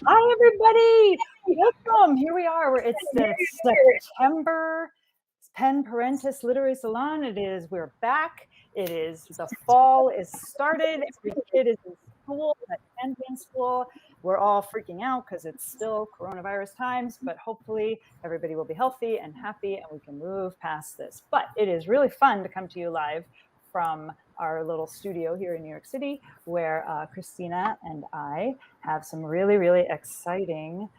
Hi, everybody. Welcome. Here we are. It's the September Parentis Literary Salon. We're back. The fall is started. Every kid is in school that can be in school. We're all freaking out because it's still coronavirus times, but hopefully everybody will be healthy and happy and we can move past this. But it is really fun to come to you live from our little studio here in New York City, where Christina and I have some really, really exciting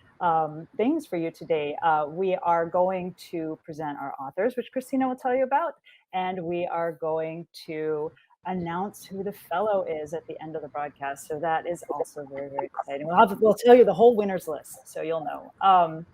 things for you today. We are going to present our authors, which Christina will tell you about, and we are going to announce who the fellow is at the end of the broadcast. So that is also very, very exciting. We'll tell you the whole winners list, so you'll know.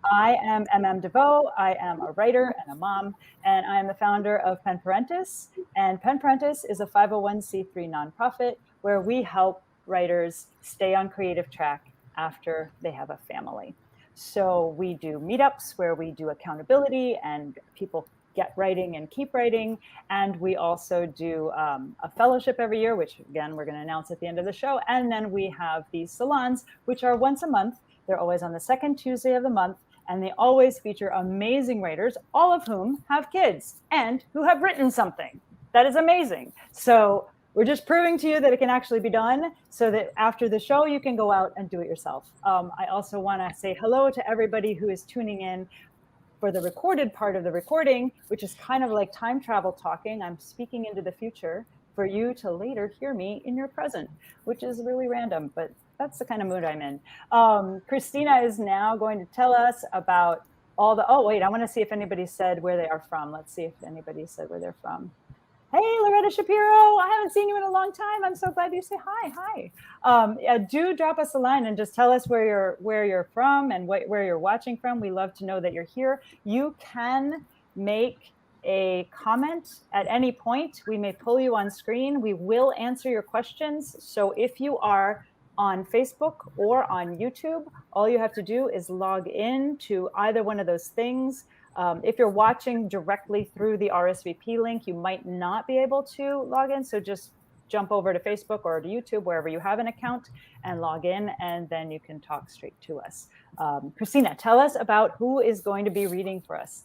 I am M.M. DeVoe. I am a writer and a mom, and I am the founder of Parentis. And Parentis is a 501c3 nonprofit where we help writers stay on creative track after they have a family. So we do meetups where we do accountability and people get writing and keep writing. And we also do a fellowship every year, which again, we're going to announce at the end of the show. And then we have these salons, which are once a month. They're always on the second Tuesday of the month. And they always feature amazing writers, all of whom have kids and who have written something. That is amazing. So we're just proving to you that it can actually be done so that after the show, you can go out and do it yourself. I also want to say hello to everybody who is tuning in for the recorded part of the recording, which is kind of like time travel talking. I'm speaking into the future for you to later hear me in your present, which is really random, but that's the kind of mood I'm in. Christina is now going to tell us about oh, wait, I want to see if anybody said where they are from. Let's see if anybody said where they're from. Hey, Loretta Shapiro, I haven't seen you in a long time. I'm so glad you say hi. Do drop us a line and just tell us where you're from and where you're watching from. We love to know that you're here. You can make a comment at any point. We may pull you on screen. We will answer your questions. So if you are on Facebook or on YouTube, all you have to do is log in to either one of those things. If you're watching directly through the RSVP link, you might not be able to log in. So just jump over to Facebook or to YouTube, wherever you have an account, and log in, and then you can talk straight to us. Christina, tell us about who is going to be reading for us.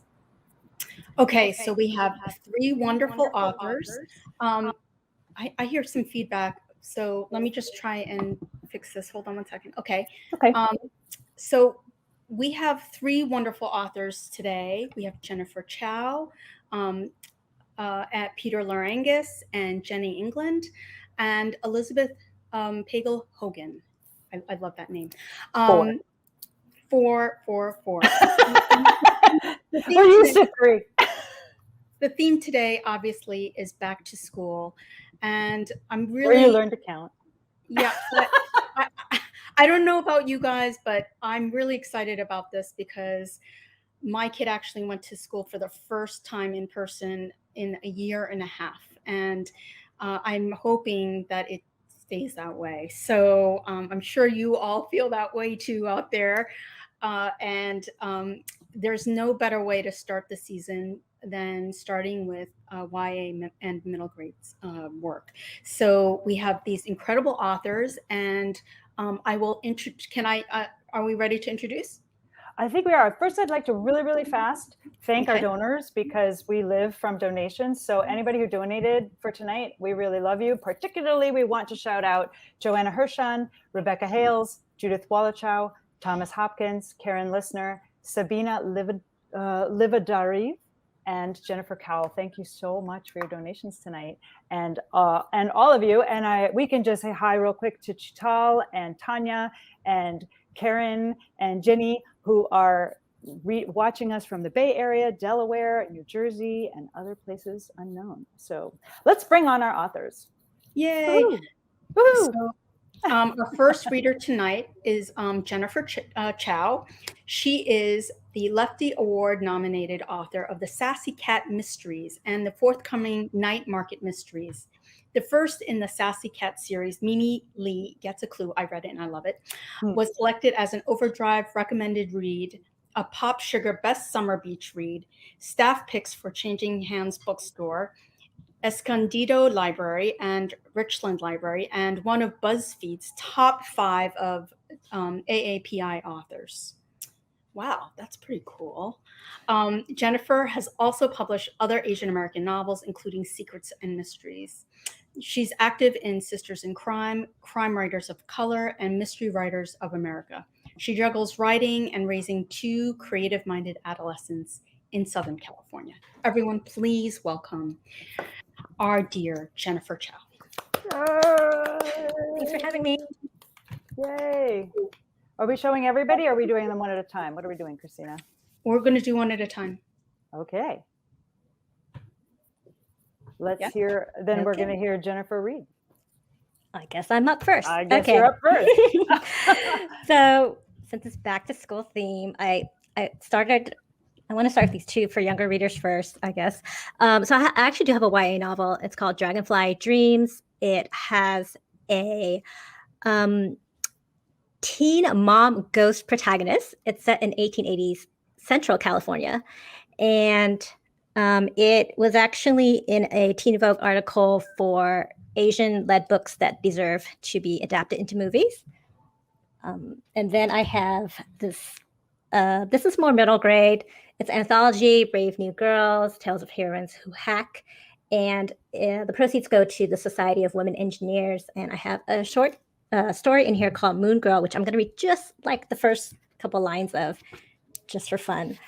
Okay, so we have three wonderful authors. I hear some feedback, so let me just try and fix this. Hold on one second. Okay. So we have three wonderful authors today. We have Jennifer Chow at Peter Lerangis and Jennie Englund, and Elizabeth Pagel-Hogan. I love that name. Four. We're used to three. The theme today, obviously, is back to school, and I'm really where you learn to count. Yeah, I don't know about you guys, but I'm really excited about this because my kid actually went to school for the first time in person in a year and a half, and I'm hoping that it stays that way. So I'm sure you all feel that way too out there, and there's no better way to start the season than starting with YA and middle grades work. So we have these incredible authors, and I will are we ready to introduce? I think we are. First, I'd like to really, really fast thank our donors, because we live from donations. So anybody who donated for tonight, we really love you. Particularly, we want to shout out Joanna Hirschon, Rebecca Hales, Judith Wallachow, Thomas Hopkins, Karen Listener, Sabina Livadari, and Jennifer Cowell. Thank you so much for your donations tonight, and all of you. And we can just say hi real quick to Chital and Tanya and Karen and Jenny, who are watching us from the Bay Area, Delaware, New Jersey, and other places unknown. So let's bring on our authors. Yay! Woo-hoo. So, our first reader tonight is Jennifer Chow. She is the Lefty Award nominated author of the Sassy Cat Mysteries and the forthcoming Night Market Mysteries. The first in the Sassy Cat series, Mimi Lee Gets a Clue, I read it and I love it, was selected as an Overdrive recommended read, a Pop Sugar Best Summer Beach read, staff picks for Changing Hands Bookstore, Escondido Library and Richland Library, and one of BuzzFeed's top 5 of AAPI authors. Wow, that's pretty cool. Jennifer has also published other Asian American novels, including Secrets and Mysteries. She's active in Sisters in Crime, Crime Writers of Color, and Mystery Writers of America. She juggles writing and raising 2 creative-minded adolescents in Southern California. Everyone, please welcome our dear Jennifer Chow. Thanks for having me. Yay. Are we showing everybody, or are we doing them one at a time? What are we doing, Christina? We're going to do one at a time. Okay. Let's hear, then we're going to hear Jennifer read. I guess I'm up first. I guess you're up first. So since it's back to school theme, I want to start with these 2 for younger readers first, I guess. So I actually do have a YA novel. It's called Dragonfly Dreams. It has a teen mom ghost protagonist. It's set in 1880s Central California. And it was actually in a Teen Vogue article for Asian-led books that deserve to be adapted into movies. And then I have this. This is more middle grade. It's an anthology, Brave New Girls, Tales of Heroines Who Hack. And the proceeds go to the Society of Women Engineers. And I have a short story in here called Moon Girl, which I'm going to read just like the first couple lines of, just for fun.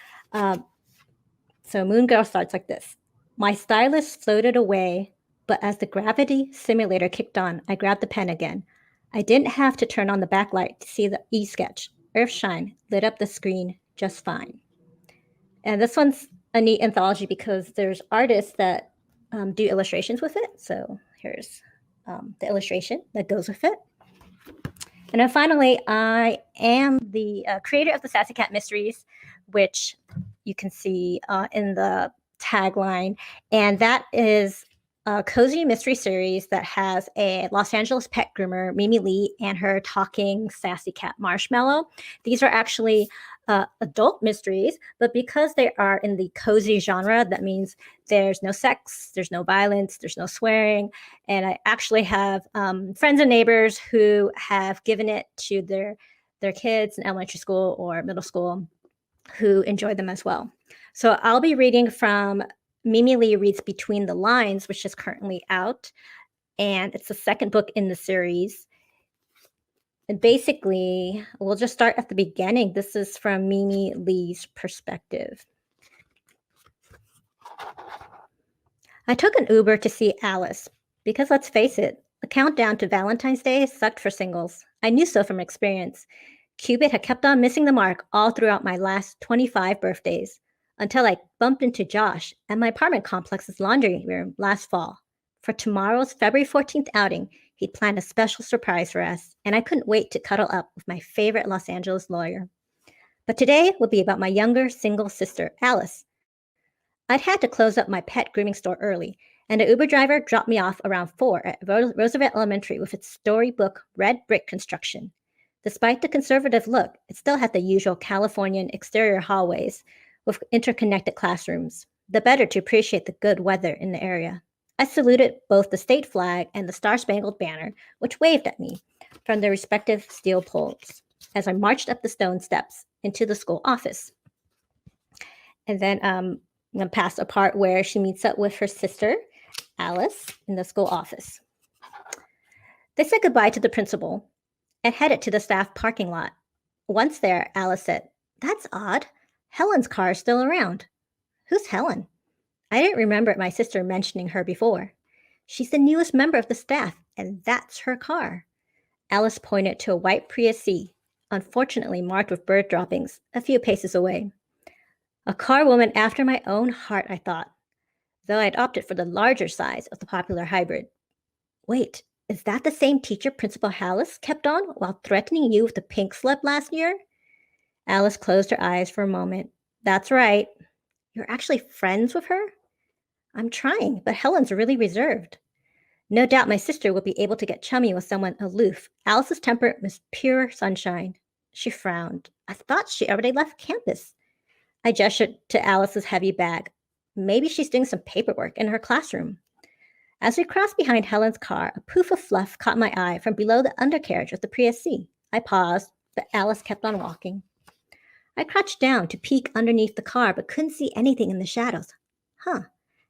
So Moon Girl starts like this. My stylus floated away, but as the gravity simulator kicked on, I grabbed the pen again. I didn't have to turn on the backlight to see the e-sketch. Earthshine lit up the screen just fine. And this one's a neat anthology because there's artists that do illustrations with it. So here's the illustration that goes with it. And then finally, I am the creator of the Sassy Cat Mysteries, which you can see in the tagline. And that is a cozy mystery series that has a Los Angeles pet groomer, Mimi Lee, and her talking sassy cat, Marshmallow. These are actually adult mysteries, but because they are in the cozy genre, that means there's no sex, there's no violence, there's no swearing. And I actually have friends and neighbors who have given it to their kids in elementary school or middle school who enjoy them as well. So I'll be reading from Mimi Lee Reads Between the Lines, which is currently out. And it's the second book in the series. And basically, we'll just start at the beginning. This is from Mimi Lee's perspective. I took an Uber to see Alice because, let's face it, the countdown to Valentine's Day sucked for singles. I knew so from experience. Cupid had kept on missing the mark all throughout my last 25 birthdays until I bumped into Josh at my apartment complex's laundry room last fall. For tomorrow's February 14th outing, he'd planned a special surprise for us, and I couldn't wait to cuddle up with my favorite Los Angeles lawyer. But today will be about my younger single sister, Alice. I'd had to close up my pet grooming store early, and the Uber driver dropped me off around 4 at Roosevelt Elementary with its storybook red brick construction. Despite the conservative look, it still had the usual Californian exterior hallways with interconnected classrooms, the better to appreciate the good weather in the area. I saluted both the state flag and the Star-Spangled Banner, which waved at me from their respective steel poles as I marched up the stone steps into the school office. And then I'm going to pass a part where she meets up with her sister, Alice, in the school office. They said goodbye to the principal and headed to the staff parking lot. Once there, Alice said, "That's odd. Helen's car is still around." "Who's Helen?" I didn't remember my sister mentioning her before. "She's the newest member of the staff, and that's her car." Alice pointed to a white Prius C, unfortunately marked with bird droppings, a few paces away. A car woman after my own heart, I thought, though I'd opted for the larger size of the popular hybrid. Wait, is that the same teacher Principal Hallis kept on while threatening you with the pink slip last year? Alice closed her eyes for a moment. That's right. You're actually friends with her? I'm trying, but Helen's really reserved. No doubt my sister would be able to get chummy with someone aloof. Alice's temper was pure sunshine. She frowned. I thought she already left campus. I gestured to Alice's heavy bag. Maybe she's doing some paperwork in her classroom. As we crossed behind Helen's car, a poof of fluff caught my eye from below the undercarriage of the Prius C. I paused, but Alice kept on walking. I crouched down to peek underneath the car, but couldn't see anything in the shadows.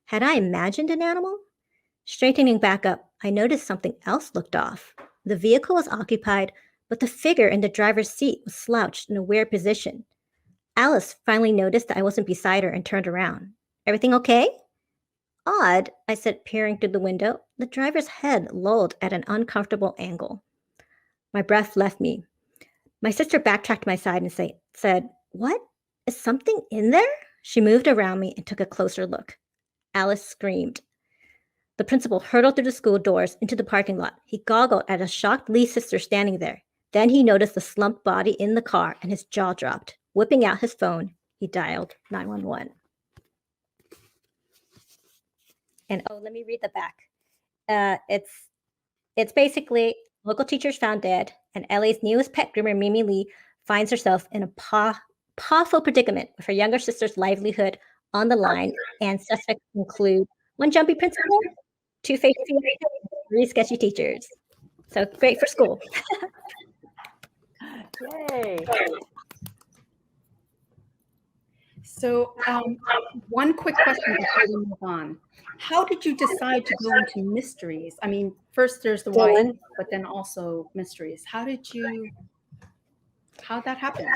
Had I imagined an animal? Straightening back up, I noticed something else looked off. The vehicle was occupied, but the figure in the driver's seat was slouched in a weird position. Alice finally noticed that I wasn't beside her and turned around. Everything okay? Odd, I said, peering through the window. The driver's head lolled at an uncomfortable angle. My breath left me. My sister backtracked to my side and said, "What? Is something in there?" She moved around me and took a closer look. Alice screamed. The principal hurtled through the school doors into the parking lot. He goggled at a shocked Lee sister standing there. Then he noticed the slumped body in the car and his jaw dropped. Whipping out his phone, he dialed 911. And let me read the back. It's basically local teachers found dead, and LA's newest pet groomer, Mimi Lee, finds herself in a pawful predicament with her younger sister's livelihood on the line, and suspects include one jumpy principal, two fake teenagers, and three sketchy teachers. So great for school. Yay. So one quick question before we move on. How did you decide to go into mysteries? I mean, first there's the YA, but then also mysteries. How'd that happen?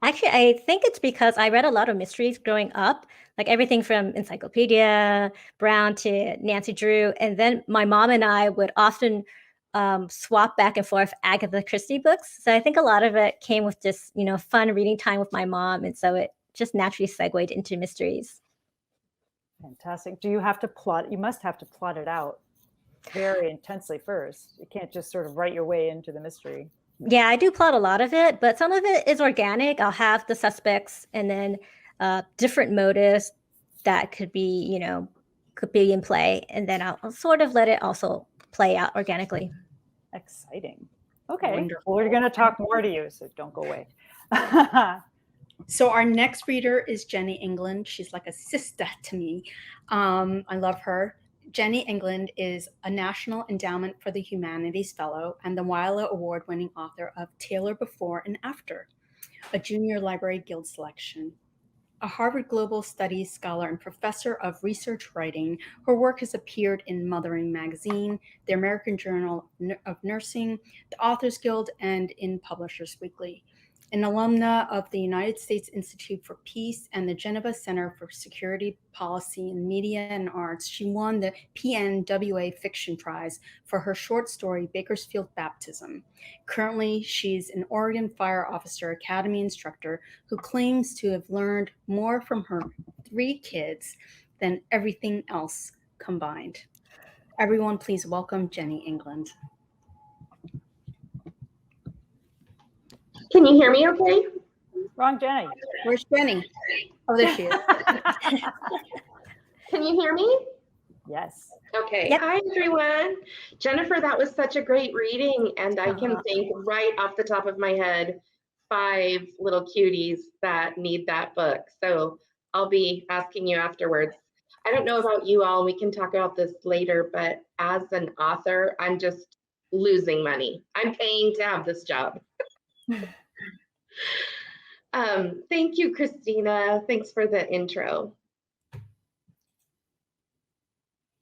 Actually, I think it's because I read a lot of mysteries growing up, like everything from Encyclopedia Brown to Nancy Drew. And then my mom and I would often swap back and forth Agatha Christie books. So I think a lot of it came with just, fun reading time with my mom. And so it just naturally segued into mysteries. Fantastic. Do you have to plot? You must have to plot it out very intensely first. You can't just sort of write your way into the mystery. Yeah, I do plot a lot of it, but some of it is organic. I'll have the suspects and then different motives that could be in play. And then I'll sort of let it also play out organically. Exciting. Okay. Wonderful. Well, we're going to talk more to you, so don't go away. So our next reader is Jennie Englund. She's like a sister to me. I love her. Jennie Englund is a National Endowment for the Humanities Fellow and the Wilder Award-winning author of Taylor Before and After, a Junior Library Guild selection. A Harvard Global Studies scholar and professor of research writing, her work has appeared in Mothering Magazine, the American Journal of Nursing, the Authors Guild, and in Publishers Weekly. An alumna of the United States Institute for Peace and the Geneva Center for Security Policy in Media and Arts, she won the PNWA Fiction Prize for her short story, Bakersfield Baptism. Currently, she's an Oregon Fire Officer Academy instructor who claims to have learned more from her 3 kids than everything else combined. Everyone, please welcome Jennie Englund. Can you hear me okay? Wrong Jenny. Where's Jennie? Oh, there she is. Can you hear me? Yes. Okay. Yep. Hi, everyone. Jennifer, that was such a great reading. And I can think right off the top of my head, 5 little cuties that need that book. So I'll be asking you afterwards. I don't know about you all, we can talk about this later, but as an author, I'm just losing money. I'm paying to have this job. Thank you, Christina. Thanks for the intro.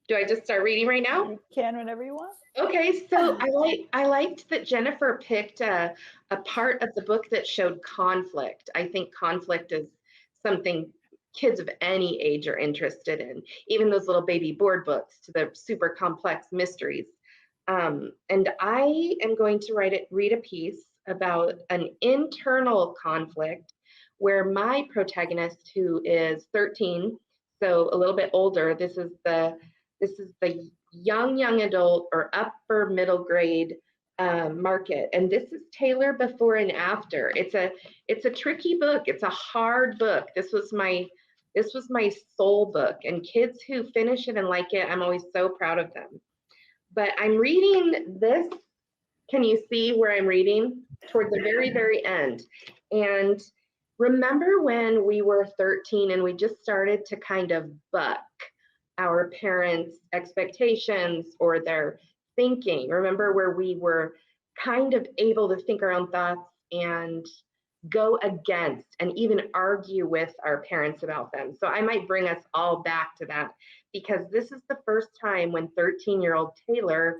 Do I just start reading right now? You can whenever you want. Okay, so I liked that Jennifer picked a part of the book that showed conflict. I think conflict is something kids of any age are interested in, even those little baby board books to the super complex mysteries. And I am going to read a piece about an internal conflict where my protagonist, who is 13, so a little bit older, this is the young adult or upper middle grade market, and this is Taylor Before and After. It's a tricky book. It's a hard book. This was my soul book, and kids who finish it and like it, I'm always so proud of them. But I'm reading this. Can you see where I'm reading? Toward the very, very end. And remember when we were 13 and we just started to kind of buck our parents' expectations or their thinking? Remember where we were kind of able to think our own thoughts? and go against and even argue with our parents about them. So I might bring us all back to that, because this is the first time when 13-year-old Taylor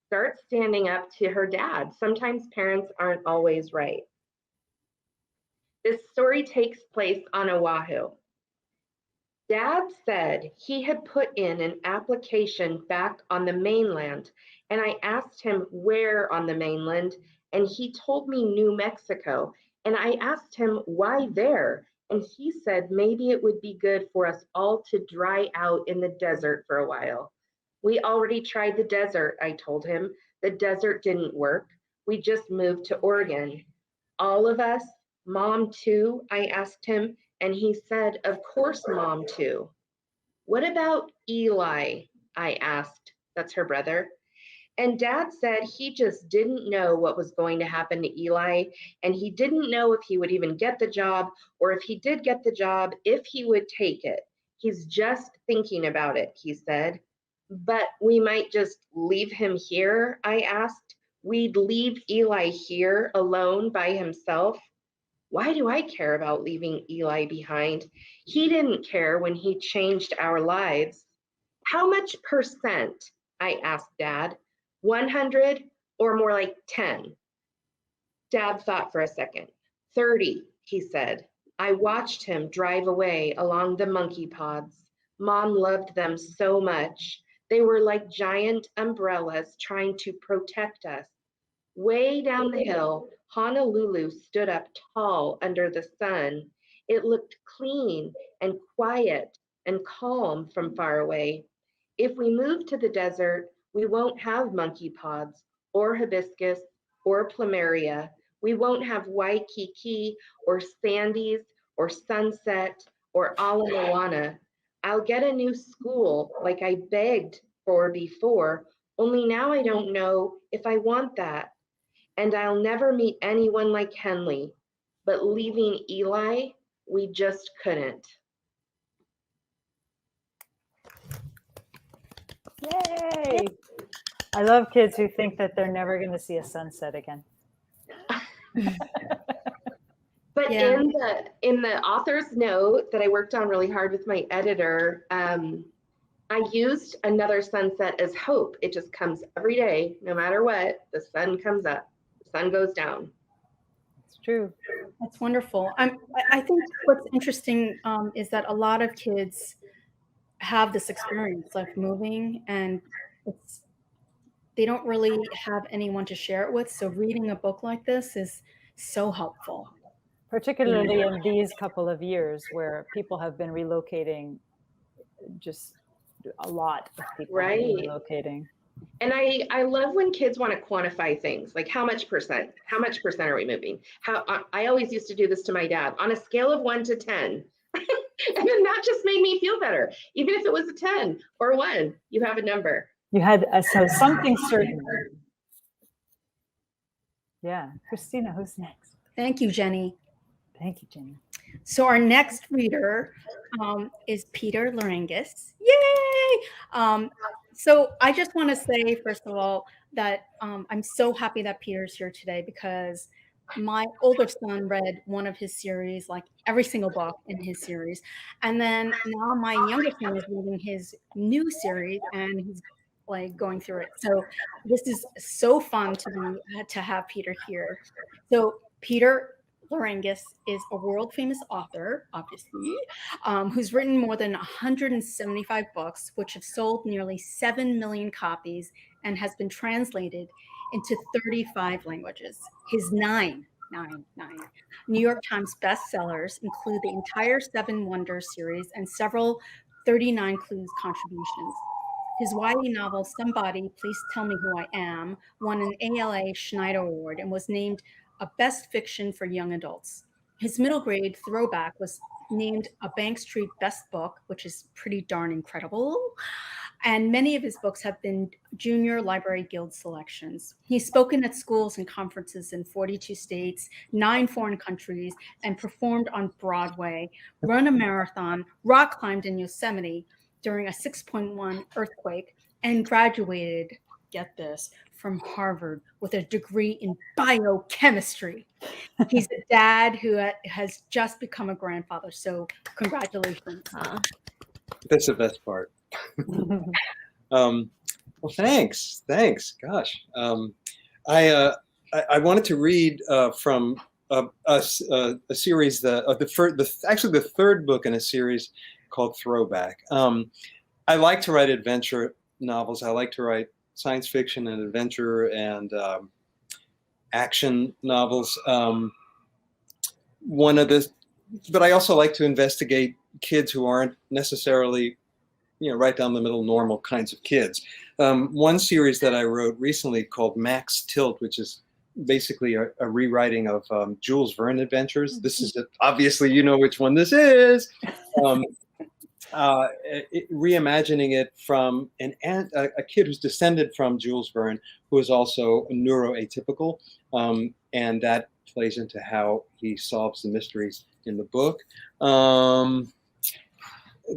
starts standing up to her dad. Sometimes parents aren't always right. This story takes place on Oahu. Dad said he had put in an application back on the mainland, and I asked him where on the mainland, and he told me New Mexico. And I asked him why there, and he said maybe it would be good for us all to dry out in the desert for a while. We already tried the desert, I told him. The desert didn't work. We just moved to Oregon. All of us? Mom too? I asked him, and he said, of course, Mom too. What about Eli? I asked. That's her brother. And Dad said he just didn't know what was going to happen to Eli, and he didn't know if he would even get the job, or if he did get the job, if he would take it. He's just thinking about it, he said. But we might just leave him here, I asked. We'd leave Eli here alone by himself. Why do I care about leaving Eli behind? He didn't care when he changed our lives. How much percent? I asked Dad. 100 or more like 10? Dad thought for a second. 30, he said. I watched him drive away along the monkey pods. Mom loved them so much. They were like giant umbrellas trying to protect us. Way down the hill, Honolulu stood up tall under the sun. It looked clean and quiet and calm from far away. If we move to the desert, we won't have monkey pods or hibiscus or plumeria. We won't have Waikiki or Sandy's or Sunset or Ala Moana. I'll get a new school like I begged for before, only now I don't know if I want that. And I'll never meet anyone like Henley. But leaving Eli, we just couldn't. Yay! I love kids who think that they're never going to see a sunset again. But Yeah. in the author's note that I worked on really hard with my editor, I used another sunset as hope. It just comes every day, no matter what. The sun comes up, the sun goes down. It's true. That's wonderful. I think what's interesting is that a lot of kids have this experience of moving, and they don't really have anyone to share it with. So reading a book like this is so helpful. Particularly in these couple of years where people have been relocating, just a lot of people have been relocating. And I love when kids want to quantify things, like how much percent are we moving? I always used to do this to my dad on a scale of 1 to 10. And then that just made me feel better. Even if it was a 10 or 1, you have a number. You had so something certain. Yeah. Christina, who's next? Thank you, Jenny. Thank you, Jenny. So our next reader is Peter Lerangis. Yay! So I just want to say, first of all, that I'm so happy that Peter's here today, because my older son read one of his series, like every single book in his series. And then now my younger son is reading his new series, and he's like going through it. So this is so fun to have Peter here. So Peter Lerangis is a world famous author, obviously, who's written more than 175 books, which have sold nearly 7 million copies and has been translated into 35 languages. His nine New York Times bestsellers include the entire Seven Wonders series and several 39 Clues contributions. His YA novel, Somebody, Please Tell Me Who I Am, won an ALA Schneider Award and was named a Best Fiction for Young Adults. His middle grade, Throwback, was named a Bank Street Best Book, which is pretty darn incredible. And many of his books have been Junior Library Guild selections. He's spoken at schools and conferences in 42 states, 9 foreign countries, and performed on Broadway, run a marathon, rock climbed in Yosemite during a 6.1 earthquake, and graduated, get this, from Harvard with a degree in biochemistry. He's a dad who has just become a grandfather. So congratulations. That's the best part. Well, thanks. Gosh, I wanted to read from a series actually the third book in a series called Throwback. I like to write adventure novels. I like to write science fiction and adventure and action novels. But I also like to investigate kids who aren't necessarily, right down the middle, normal kinds of kids. One series that I wrote recently called Max Tilt, which is basically a rewriting of Jules Verne adventures. This is obviously, you know which one this is. Reimagining it from a kid who's descended from Jules Verne, who is also neuroatypical, and that plays into how he solves the mysteries in the book.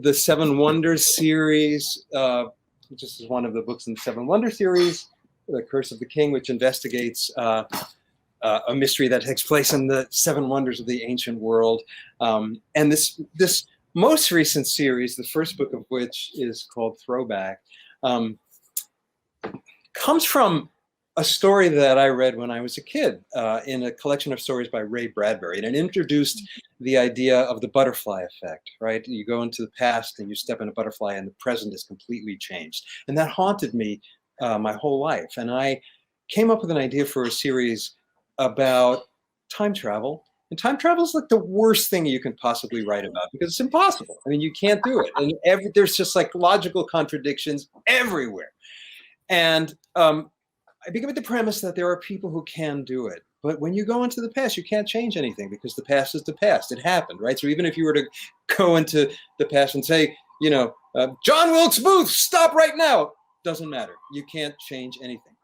The Seven Wonders series, which is one of the books in the Seven Wonders series, The Curse of the King, which investigates a mystery that takes place in the Seven Wonders of the ancient world. And this most recent series, the first book of which is called Throwback, comes from a story that I read when I was a kid in a collection of stories by Ray Bradbury. And it introduced the idea of the butterfly effect, right? You go into the past and you step in a butterfly and the present is completely changed. And that haunted me my whole life. And I came up with an idea for a series about time travel. And time travel is like the worst thing you can possibly write about because it's impossible. I mean, you can't do it. And there's just like logical contradictions everywhere. And I begin with the premise that there are people who can do it. But when you go into the past, you can't change anything because the past is the past. It happened, right? So even if you were to go into the past and say, John Wilkes Booth, stop right now, doesn't matter. You can't change anything.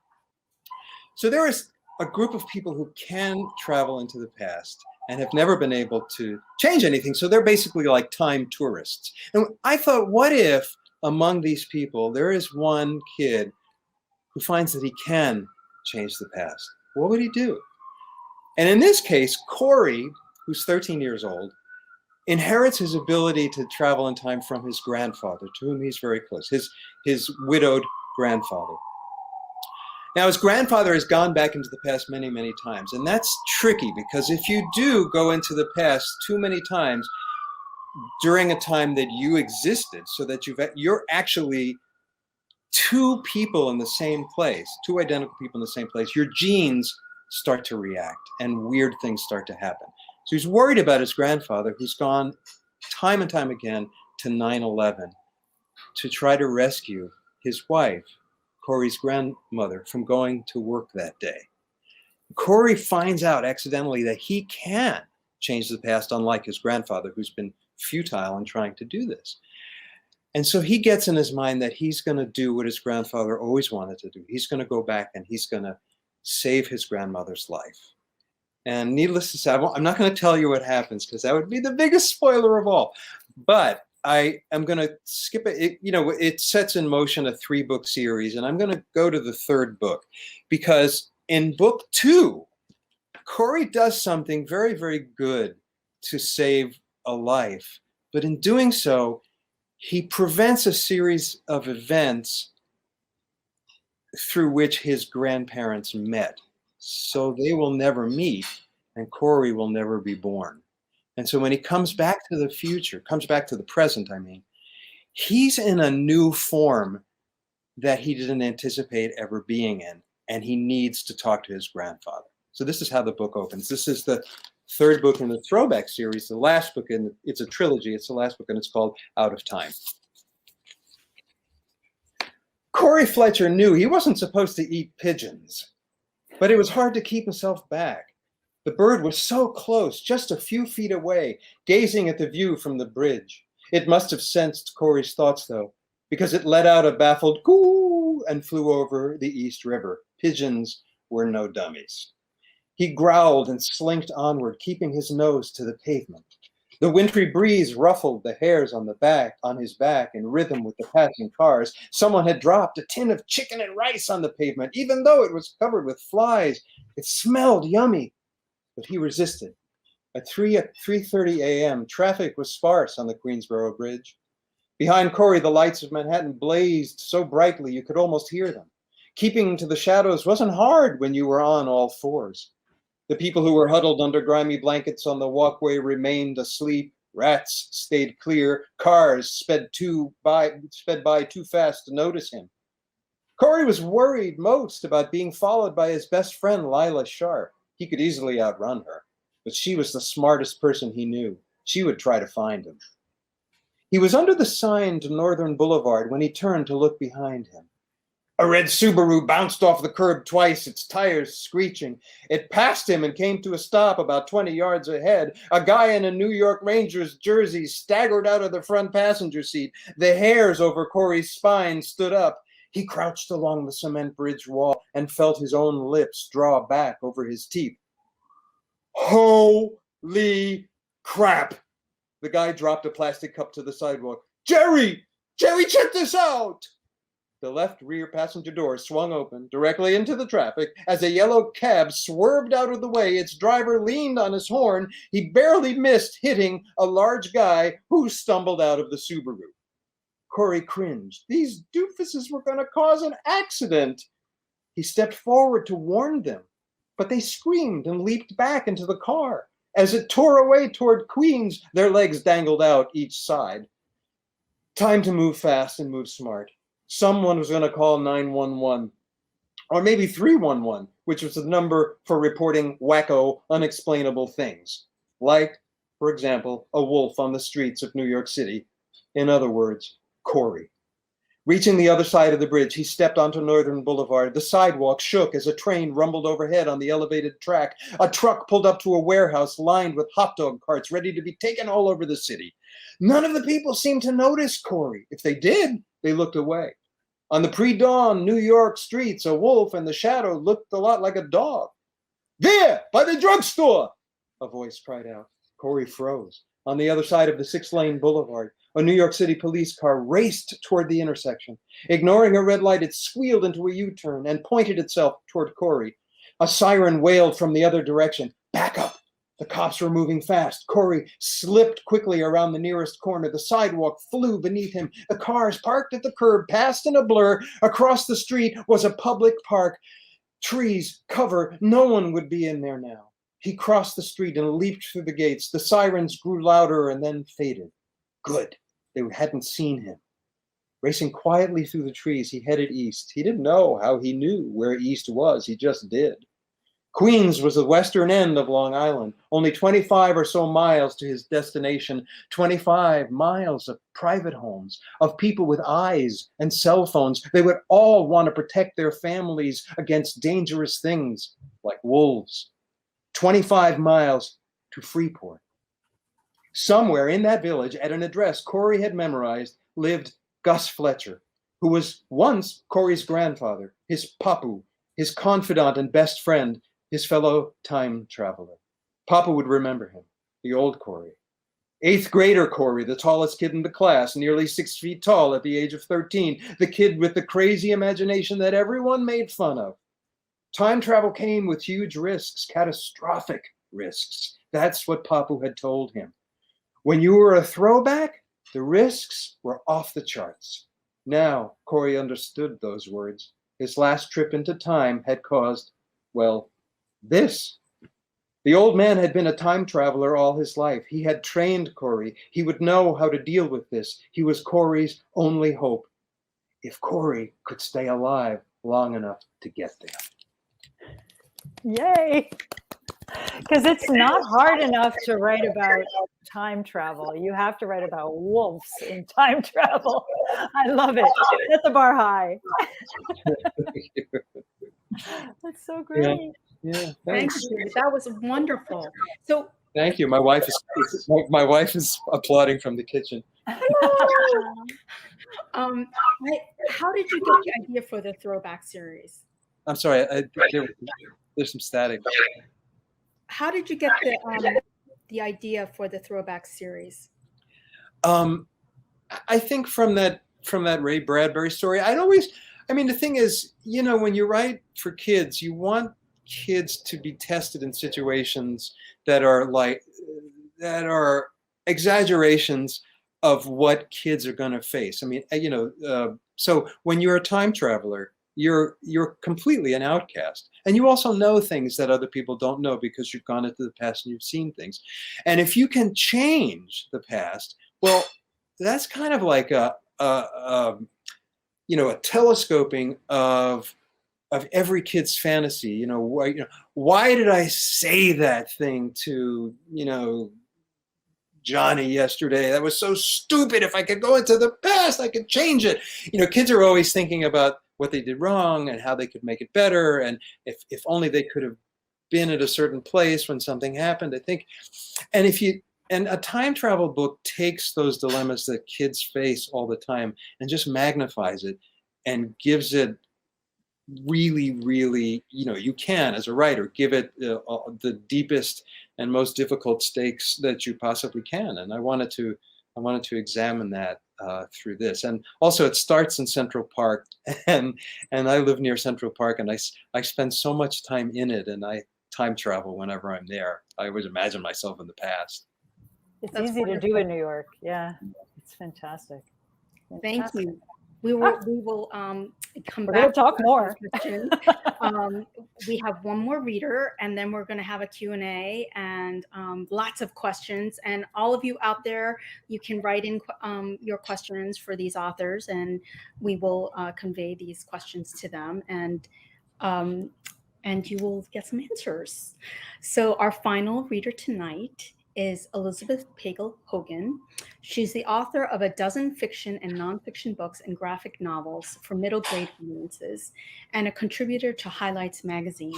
So there is a group of people who can travel into the past and have never been able to change anything. So they're basically like time tourists. And I thought, what if among these people, there is one kid who finds that he can change the past? What would he do? And in this case, Corey, who's 13 years old, inherits his ability to travel in time from his grandfather, to whom he's very close, his widowed grandfather. Now, his grandfather has gone back into the past many, many times, and that's tricky because if you do go into the past too many times during a time that you existed, so that you're actually two people in the same place, two identical people in the same place, your genes start to react and weird things start to happen. So he's worried about his grandfather, who's gone time and time again to 9/11 to try to rescue his wife, Corey's grandmother, from going to work that day. Corey finds out accidentally that he can change the past, unlike his grandfather, who's been futile in trying to do this. And so he gets in his mind that he's going to do what his grandfather always wanted to do. He's going to go back and he's going to save his grandmother's life. And needless to say, I'm not going to tell you what happens because that would be the biggest spoiler of all. But I am going to skip it. It sets in motion a 3-book series, and I'm going to go to the 3rd book because in book 2, Corey does something very, very good to save a life. But in doing so, he prevents a series of events through which his grandparents met. So they will never meet, and Corey will never be born. And so when he comes back to the future, comes back to the present, he's in a new form that he didn't anticipate ever being in, and he needs to talk to his grandfather. So this is how the book opens. This is the 3rd book in the Throwback series, the last book it's a trilogy. It's the last book, and it's called Out of Time. Corey Fletcher knew he wasn't supposed to eat pigeons, but it was hard to keep himself back. The bird was so close, just a few feet away, gazing at the view from the bridge. It must have sensed Corey's thoughts, though, because it let out a baffled coo and flew over the East River. Pigeons were no dummies. He growled and slinked onward, keeping his nose to the pavement. The wintry breeze ruffled the hairs on his back in rhythm with the passing cars. Someone had dropped a tin of chicken and rice on the pavement, even though it was covered with flies. It smelled yummy, but he resisted. At 3:30 a.m., traffic was sparse on the Queensboro Bridge. Behind Corey, the lights of Manhattan blazed so brightly you could almost hear them. Keeping to the shadows wasn't hard when you were on all fours. The people who were huddled under grimy blankets on the walkway remained asleep. Rats stayed clear. Cars sped by too fast to notice him. Corey was worried most about being followed by his best friend, Lila Sharp. He could easily outrun her, but she was the smartest person he knew. She would try to find him. He was under the sign to Northern Boulevard when he turned to look behind him. A red Subaru bounced off the curb twice, its tires screeching. It passed him and came to a stop about 20 yards ahead. A guy in a New York Rangers jersey staggered out of the front passenger seat. The hairs over Corey's spine stood up. He crouched along the cement bridge wall and felt his own lips draw back over his teeth. Holy crap! The guy dropped a plastic cup to the sidewalk. Jerry, check this out! The left rear passenger door swung open directly into the traffic. As a yellow cab swerved out of the way, its driver leaned on his horn. He barely missed hitting a large guy who stumbled out of the Subaru. Corey cringed. These doofuses were going to cause an accident. He stepped forward to warn them, but they screamed and leaped back into the car. As it tore away toward Queens, their legs dangled out each side. Time to move fast and move smart. Someone was going to call 911, or maybe 311, which was the number for reporting wacko, unexplainable things. Like, for example, a wolf on the streets of New York City. In other words, Corey. Reaching the other side of the bridge, he stepped onto Northern Boulevard. The sidewalk shook as a train rumbled overhead on the elevated track. A truck pulled up to a warehouse lined with hot dog carts ready to be taken all over the city. None of the people seemed to notice Corey. If they did, they looked away. On the pre-dawn New York streets, a wolf in the shadow looked a lot like a dog. There, by the drugstore, a voice cried out. Corey froze. On the other side of the 6-lane boulevard, a New York City police car raced toward the intersection. Ignoring a red light, it squealed into a U-turn and pointed itself toward Corey. A siren wailed from the other direction. Back up! The cops were moving fast. Corey slipped quickly around the nearest corner. The sidewalk flew beneath him. The cars parked at the curb passed in a blur. Across the street was a public park. Trees, cover, no one would be in there now. He crossed the street and leaped through the gates. The sirens grew louder and then faded. Good. They hadn't seen him. Racing quietly through the trees, he headed east. He didn't know how he knew where east was. He just did. Queens was the western end of Long Island, only 25 or so miles to his destination, 25 miles of private homes, of people with eyes and cell phones. They would all want to protect their families against dangerous things like wolves. 25 miles to Freeport. Somewhere in that village, at an address Corey had memorized, lived Gus Fletcher, who was once Corey's grandfather, his papu, his confidant and best friend, his fellow time traveler. Papa would remember him, the old Corey. 8th grader Corey, the tallest kid in the class, nearly 6 feet tall at the age of 13, the kid with the crazy imagination that everyone made fun of. Time travel came with huge risks, catastrophic risks. That's what Papu had told him. When you were a throwback, the risks were off the charts. Now, Corey understood those words. His last trip into time had caused, well, this. The old man had been a time traveler all his life. He had trained Corey. He would know how to deal with this. He was Corey's only hope. If Corey could stay alive long enough to get there. Yay! Because it's not hard enough to write about time travel. You have to write about wolves in time travel. I love it. Set the bar high. That's so great. Yeah, Thank thanks. you. That was wonderful. So Thank you. My wife is applauding from the kitchen. how did you get the idea for the throwback series? I'm sorry, there's some static. How did you get the idea for the throwback series? I think from that Ray Bradbury story, I mean, the thing is, you know, when you write for kids, you want kids to be tested in situations that are exaggerations of what kids are going to face. I mean, you know, so when you're a time traveler, you're completely an outcast, and you also know things that other people don't know because you've gone into the past and you've seen things. And if you can change the past, well, that's kind of like a you know, a telescoping of every kid's fantasy. You know, why did I say that thing to, you know, Johnny yesterday? That was so stupid. If I could go into the past, I could change it. You know, kids are always thinking about what they did wrong and how they could make it better, and if only they could have been at a certain place when something happened. I think, and a time travel book takes those dilemmas that kids face all the time and just magnifies it and gives it really, really, you know, you can, as a writer, give it the deepest and most difficult stakes that you possibly can. And I wanted to examine that through this. And also, it starts in Central Park, and I live near Central Park, and I spend so much time in it, and I time travel whenever I'm there. I always imagine myself in the past. It's That's easy wonderful. to do in New York. Yeah, it's fantastic. Thank Fantastic. you. We will come We're back going to talk to more. questions. We have one more reader, and then we're going to have a Q&A and lots of questions. And all of you out there, you can write in your questions for these authors, and we will convey these questions to them, and you will get some answers. So our final reader tonight is Elizabeth Pagel-Hogan. She's the author of a dozen fiction and nonfiction books and graphic novels for middle grade audiences, and a contributor to Highlights magazine.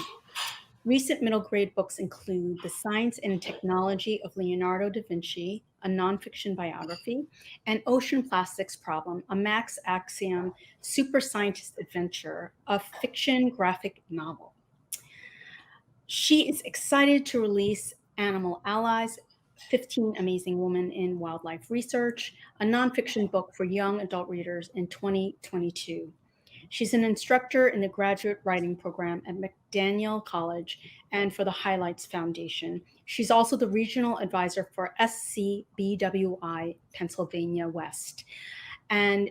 Recent middle grade books include The Science and Technology of Leonardo da Vinci, a nonfiction biography, and Ocean Plastics Problem, a Max Axiom super scientist adventure, a fiction graphic novel. She is excited to release Animal Allies, 15 Amazing Women in Wildlife Research, a nonfiction book for young adult readers, in 2022. She's an instructor in the graduate writing program at McDaniel College and for the Highlights Foundation. She's also the regional advisor for SCBWI Pennsylvania West. And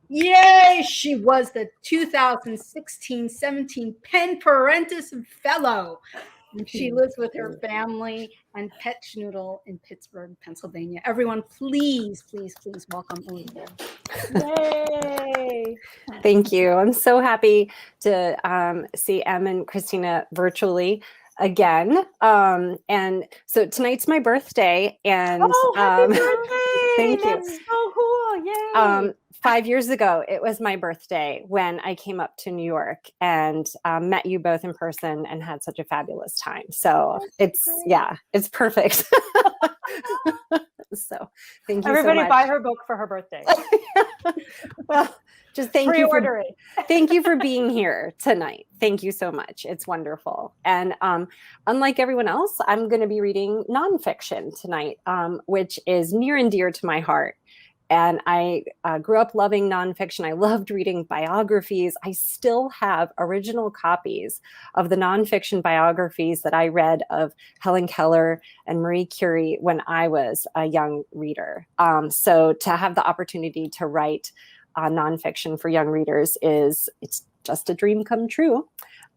yay, she was the 2016-17 Penn Parentis Fellow. And she lives with her family and pet Schnoodle in Pittsburgh, Pennsylvania. Everyone, please, please, please welcome Elizabeth. Yay! Thank you. I'm so happy to see Em and Christina virtually again. And so tonight's my birthday, and Happy birthday! thank you. That's so cool! Yay! 5 years ago, it was my birthday when I came up to New York and met you both in person and had such a fabulous time. So it's perfect. So thank you. Everybody so much. buy her book for her birthday. Well, just thank you Pre-order it. Thank you for being here tonight. Thank you so much. It's wonderful. And unlike everyone else, I'm going to be reading nonfiction tonight, which is near and dear to my heart. And I grew up loving nonfiction. I loved reading biographies. I still have original copies of the nonfiction biographies that I read of Helen Keller and Marie Curie when I was a young reader. So to have the opportunity to write nonfiction for young readers it's just a dream come true.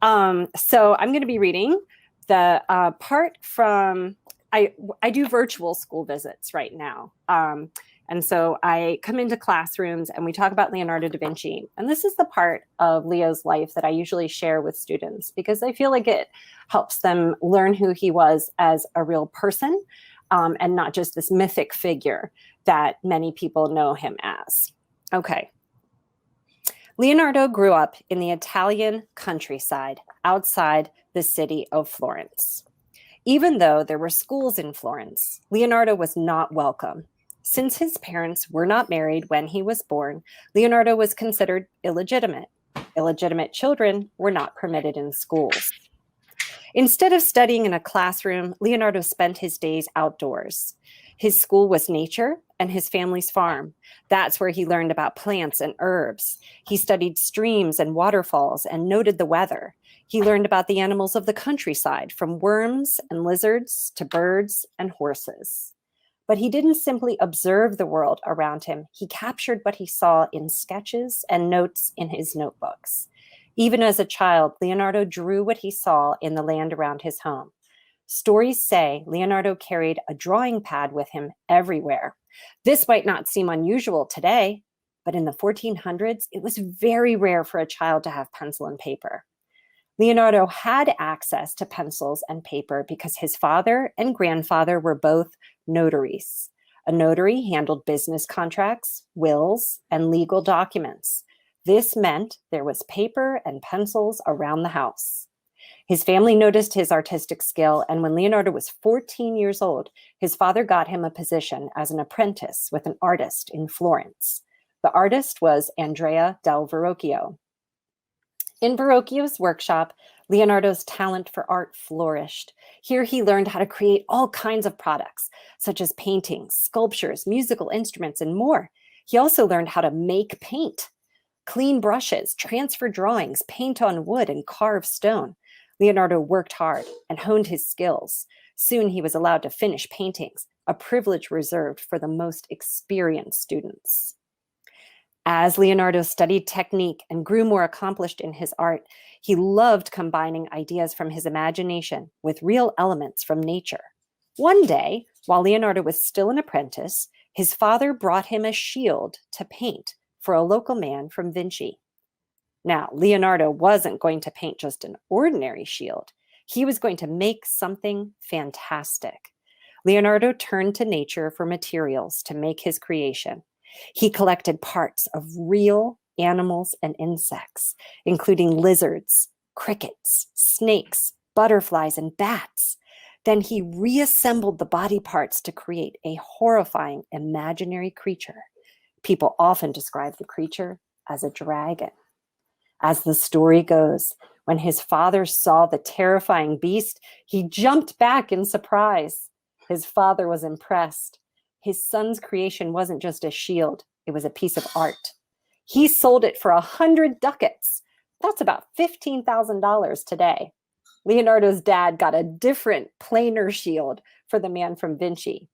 So I'm going to be reading the part from, I do virtual school visits right now. And so I come into classrooms and we talk about Leonardo da Vinci. And this is the part of Leo's life that I usually share with students because I feel like it helps them learn who he was as a real person, and not just this mythic figure that many people know him as. Okay. Leonardo grew up in the Italian countryside outside the city of Florence. Even though there were schools in Florence, Leonardo was not welcome. Since his parents were not married when he was born, Leonardo was considered illegitimate. Illegitimate children were not permitted in schools. Instead of studying in a classroom, Leonardo spent his days outdoors. His school was nature and his family's farm. That's where he learned about plants and herbs. He studied streams and waterfalls and noted the weather. He learned about the animals of the countryside, from worms and lizards to birds and horses. But he didn't simply observe the world around him. He captured what he saw in sketches and notes in his notebooks. Even as a child, Leonardo drew what he saw in the land around his home. Stories say Leonardo carried a drawing pad with him everywhere. This might not seem unusual today, but in the 1400s, it was very rare for a child to have pencil and paper. Leonardo had access to pencils and paper because his father and grandfather were both notaries. A notary handled business contracts, wills, and legal documents. This meant there was paper and pencils around the house. His family noticed his artistic skill, and when Leonardo was 14 years old, his father got him a position as an apprentice with an artist in Florence. The artist was Andrea del Verrocchio. In Verrocchio's workshop, Leonardo's talent for art flourished. Here he learned how to create all kinds of products, such as paintings, sculptures, musical instruments, and more. He also learned how to make paint, clean brushes, transfer drawings, paint on wood, and carve stone. Leonardo worked hard and honed his skills. Soon he was allowed to finish paintings, a privilege reserved for the most experienced students. As Leonardo studied technique and grew more accomplished in his art, he loved combining ideas from his imagination with real elements from nature. One day, while Leonardo was still an apprentice, his father brought him a shield to paint for a local man from Vinci. Now, Leonardo wasn't going to paint just an ordinary shield. He was going to make something fantastic. Leonardo turned to nature for materials to make his creation. He collected parts of real animals and insects, including lizards, crickets, snakes, butterflies, and bats. Then he reassembled the body parts to create a horrifying imaginary creature. People often describe the creature as a dragon. As the story goes, when his father saw the terrifying beast, he jumped back in surprise. His father was impressed. His son's creation wasn't just a shield, it was a piece of art. He sold it for 100 ducats. That's about $15,000 today. Leonardo's dad got a different, plainer shield for the man from Vinci.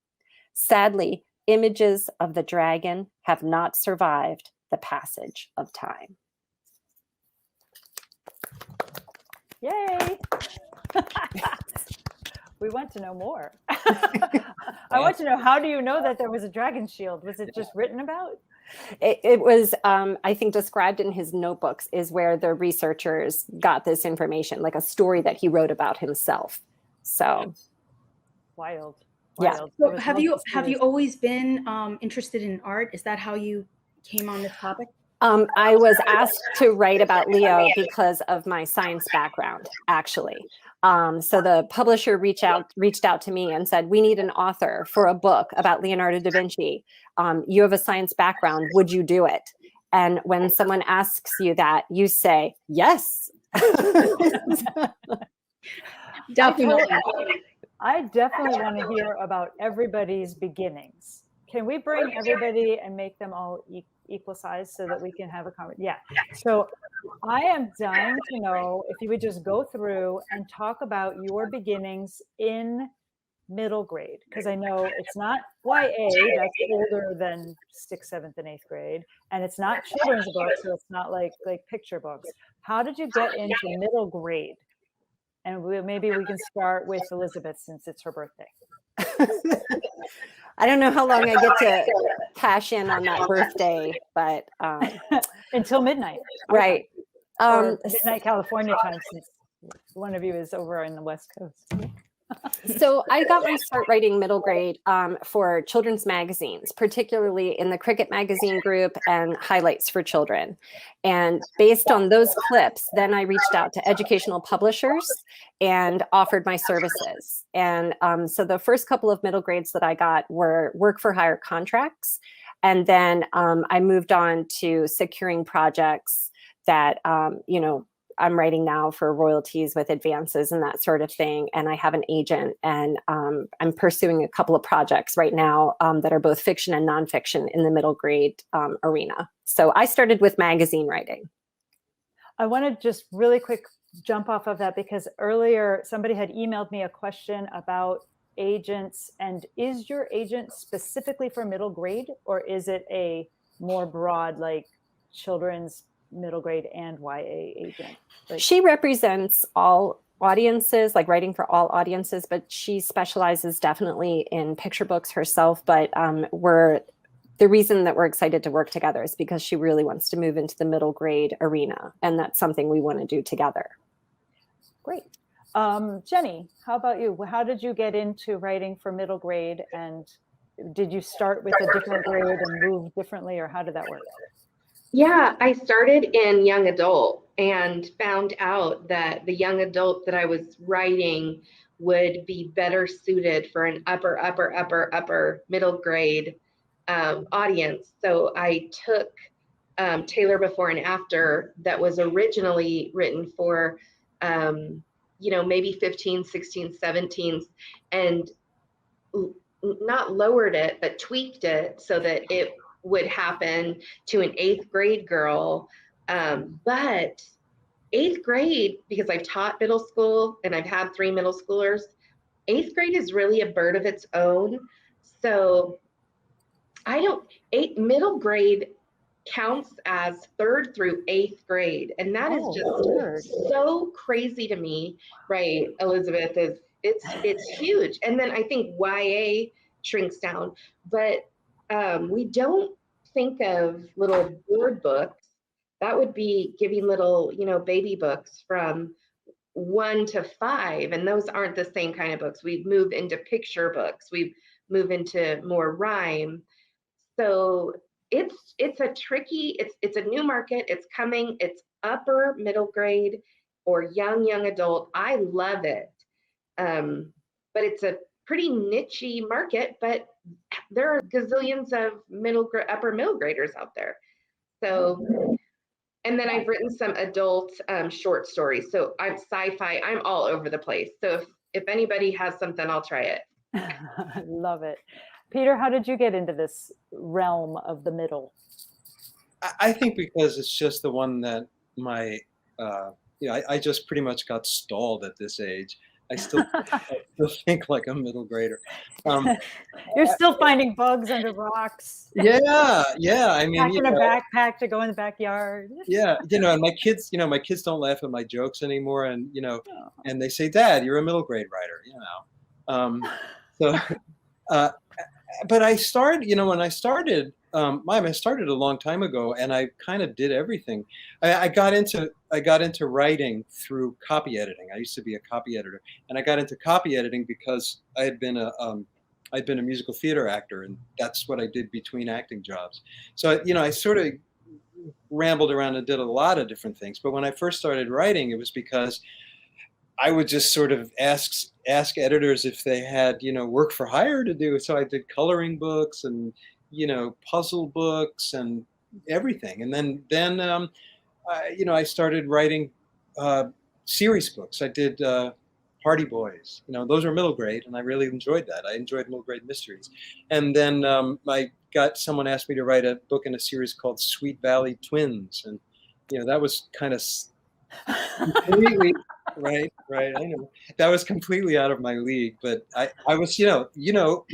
Sadly, images of the dragon have not survived the passage of time. Yay! We want to know more. I want to know, how do you know that there was a dragon shield? Was it just written about? It was, I think, described in his notebooks is where the researchers got this information, like a story that he wrote about himself. So Wild. Yeah. So have you always been interested in art? Is that how you came on this topic? I was asked to write about Leo because of my science background, actually. So the publisher reached out to me and said, we need an author for a book about Leonardo da Vinci. You have a science background. Would you do it? And when someone asks you that, you say, yes. Definitely. I definitely want to hear about everybody's beginnings. Can we bring everybody and make them all equal size so that we can have a conversation? Yeah. So I am dying to know if you would just go through and talk about your beginnings in middle grade, because I know it's not YA, that's older than 6th, 7th, and 8th grade, and it's not children's books, so it's not like picture books. How did you get into middle grade? And maybe we can start with Elizabeth, since it's her birthday. I don't know how long I get to cash in on that birthday, but until midnight, right? Or midnight California time, since one of you is over in the West Coast. So I got my start writing middle grade for children's magazines, particularly in the Cricket magazine group and Highlights for Children. And based on those clips, then I reached out to educational publishers and offered my services. And so the first couple of middle grades that I got were work for hire contracts. And then I moved on to securing projects that, I'm writing now for royalties with advances and that sort of thing. And I have an agent, and I'm pursuing a couple of projects right now that are both fiction and nonfiction in the middle grade arena. So I started with magazine writing. I want to just really quick jump off of that, because earlier somebody had emailed me a question about agents, and is your agent specifically for middle grade, or is it a more broad, like children's middle grade and YA agent? Like, she represents all audiences, like writing for all audiences, but she specializes definitely in picture books herself. But the reason that we're excited to work together is because she really wants to move into the middle grade arena, and that's something we want to do together. Great. Jenny, how about you? How did you get into writing for middle grade, and did you start with a different grade and move differently, or how did that work? Yeah, I started in young adult and found out that the young adult that I was writing would be better suited for an upper middle grade audience. So I took Taylor Before and After, that was originally written for, maybe 15, 16, 17s, and not lowered it, but tweaked it so that it would happen to an 8th grade girl. But 8th grade, because I've taught middle school and I've had 3 middle schoolers, 8th grade is really a bird of its own. So middle grade counts as 3rd through 8th grade. And that is just so crazy to me, right, Elizabeth? It's huge. And then I think YA shrinks down, but we don't think of little board books. That would be giving little, baby books from 1 to 5. And those aren't the same kind of books. We move into picture books. We move into more rhyme. So it's a tricky, it's a new market. It's coming. It's upper middle grade or young adult. I love it. But it's a pretty niche-y market, but there are gazillions of upper middle graders out there. So, and then I've written some adult short stories. So I'm sci-fi, I'm all over the place. So if anybody has something, I'll try it. I love it. Peter, how did you get into this realm of the middle? I think because it's just the one that I just pretty much got stalled at this age. I still think like a middle grader. You're still finding bugs under rocks. Yeah. I mean, packing a backpack to go in the backyard. Yeah, and my kids don't laugh at my jokes anymore, and and they say, "Dad, you're a middle grade writer," but I started, when I started, I started a long time ago, and I kind of did everything. I got into writing through copy editing. I used to be a copy editor, and I got into copy editing because I'd been a musical theater actor, and that's what I did between acting jobs. So I sort of rambled around and did a lot of different things. But when I first started writing, it was because I would just sort of ask editors if they had, work for hire to do. So I did coloring books and, puzzle books and everything. And then I started writing series books. I did Party Boys. Those were middle grade, and I really enjoyed that. I enjoyed middle grade mysteries. And then someone asked me to write a book in a series called Sweet Valley Twins, and that was kind of completely right. I know that was completely out of my league, but I was, you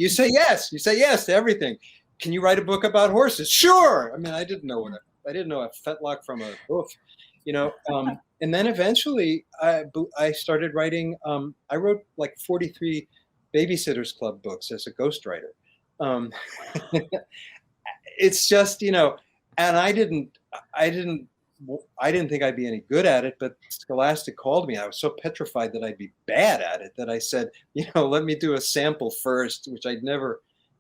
say yes to everything. Can you write a book about horses? Sure. I mean, I didn't know a fetlock from a hoof, and then eventually I started writing. I wrote like 43 Babysitters Club books as a ghostwriter. It's just, and I didn't think I'd be any good at it, but Scholastic called me. I was so petrified that I'd be bad at it that I said, let me do a sample first, which I'd never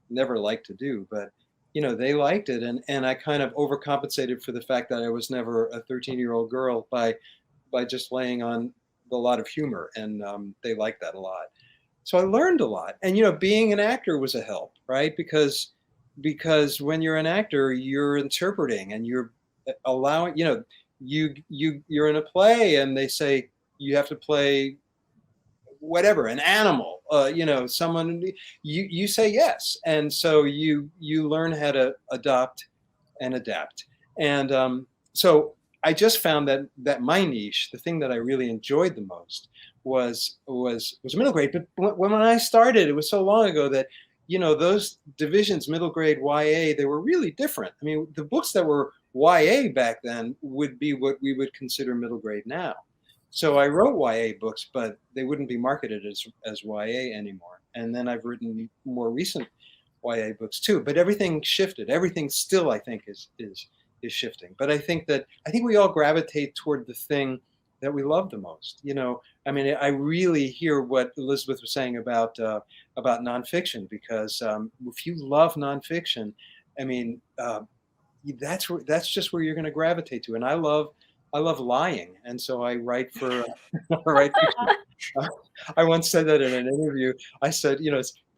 liked to do. But, they liked it. And I kind of overcompensated for the fact that I was never a 13-year-old girl by just laying on a lot of humor. And they liked that a lot. So I learned a lot. And, being an actor was a help, right? Because when you're an actor, you're interpreting and you're allowing, you're in a play and they say you have to play whatever, an animal, someone, you say yes. And so you learn how to adopt and adapt. And so I just found that my niche, the thing that I really enjoyed the most was middle grade. But when I started, it was so long ago that, those divisions, middle grade, YA, they were really different. I mean, the books that were YA back then would be what we would consider middle grade now. So I wrote YA books, but they wouldn't be marketed as YA anymore. And then I've written more recent YA books too. But everything shifted. Everything still, I think, is shifting. But I think we all gravitate toward the thing that we love the most. I mean, I really hear what Elizabeth was saying about nonfiction, because if you love nonfiction, I mean, that's just where you're going to gravitate to. And I love lying, and so I write for. I once said that in an interview. I said,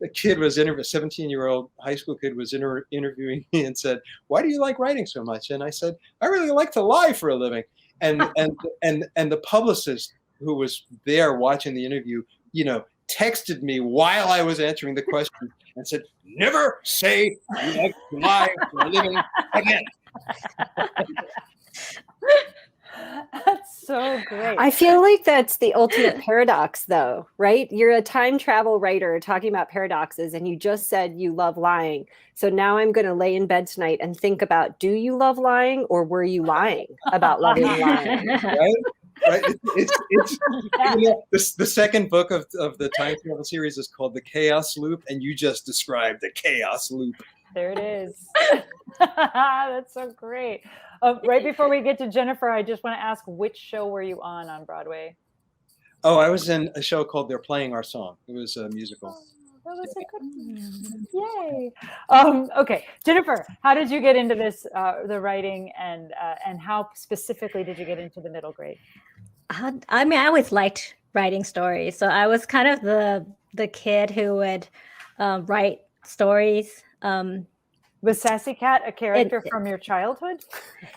a kid was a 17-year-old high school kid was interviewing me and said, "Why do you like writing so much?" And I said, "I really like to lie for a living." And the publicist who was there watching the interview, texted me while I was answering the question and said, "Never say you like to lie for a living again." That's so great. I feel like that's the ultimate paradox, though, right? You're a time travel writer talking about paradoxes, and you just said you love lying. So now I'm going to lay in bed tonight and think about, do you love lying, or were you lying about loving lying? Right? The second book of the time travel series is called The Chaos Loop, and you just described the chaos loop. There it is. That's so great. Right before we get to Jennifer, I just want to ask, which show were you on Broadway? Oh, I was in a show called They're Playing Our Song. It was a musical. That was a good one. Yay. Okay, Jennifer, how did you get into this, the writing, and how specifically did you get into the middle grade? I mean, I always liked writing stories. So I was kind of the kid who would write stories. Was Sassy Cat a character from your childhood?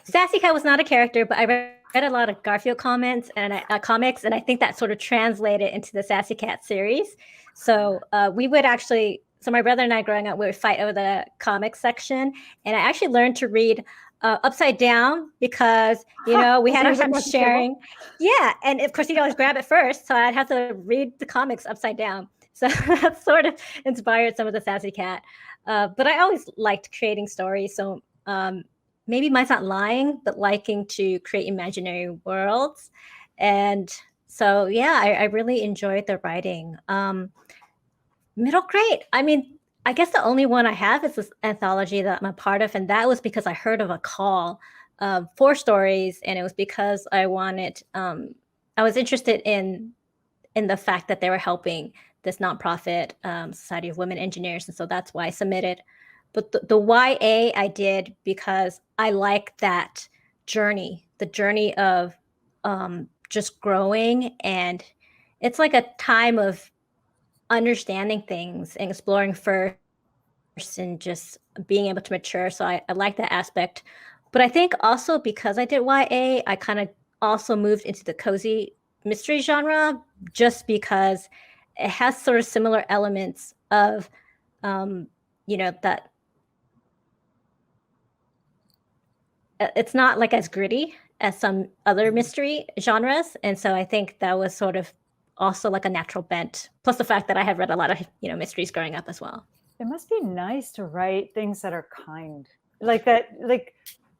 Sassy Cat was not a character, but I read a lot of Garfield comics, and I think that sort of translated into the Sassy Cat series. So we would actually, so my brother and I growing up, we would fight over the comics section, and I actually learned to read upside down because, we had a time sharing. Yeah, and of course, he'd always grab it first, so I'd have to read the comics upside down. So that sort of inspired some of the Sassy Cat. But I always liked creating stories. So maybe mine's not lying, but liking to create imaginary worlds. And so, yeah, I really enjoyed the writing. Middle grade, I mean, I guess the only one I have is this anthology that I'm a part of. And that was because I heard of a call for stories. And it was because I wanted, I was interested in the fact that they were helping this nonprofit Society of Women Engineers. And so that's why I submitted. But the YA I did because I like that journey, the journey of just growing. And it's like a time of understanding things and exploring first and just being able to mature. So I like that aspect. But I think also because I did YA, I kind of also moved into the cozy mystery genre just because it has sort of similar elements of, that it's not like as gritty as some other mystery genres. And so I think that was sort of also like a natural bent, plus the fact that I have read a lot of, mysteries growing up as well. It must be nice to write things that are kind like that. Like,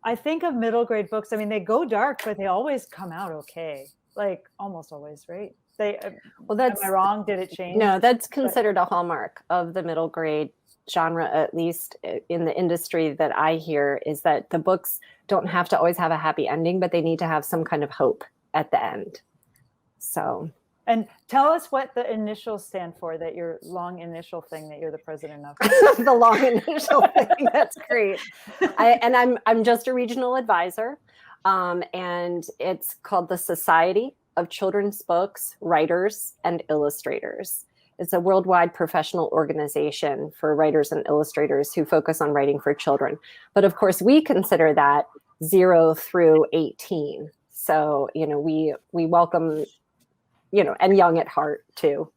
I think of middle grade books. I mean, they go dark, but they always come out okay. Like almost always, right? Well, am I wrong? Did it change? No, that's considered a hallmark of the middle grade genre, at least in the industry that I hear, is that the books don't have to always have a happy ending, but they need to have some kind of hope at the end. So. And tell us what the initials stand for, that your long initial thing that you're the president of. The long initial thing. That's great. I'm just a regional advisor. And it's called the Society of Children's Books Writers and Illustrators. It's a worldwide professional organization for writers and illustrators who focus on writing for children. But of course, we consider that 0 through 18. So, we welcome, and young at heart too.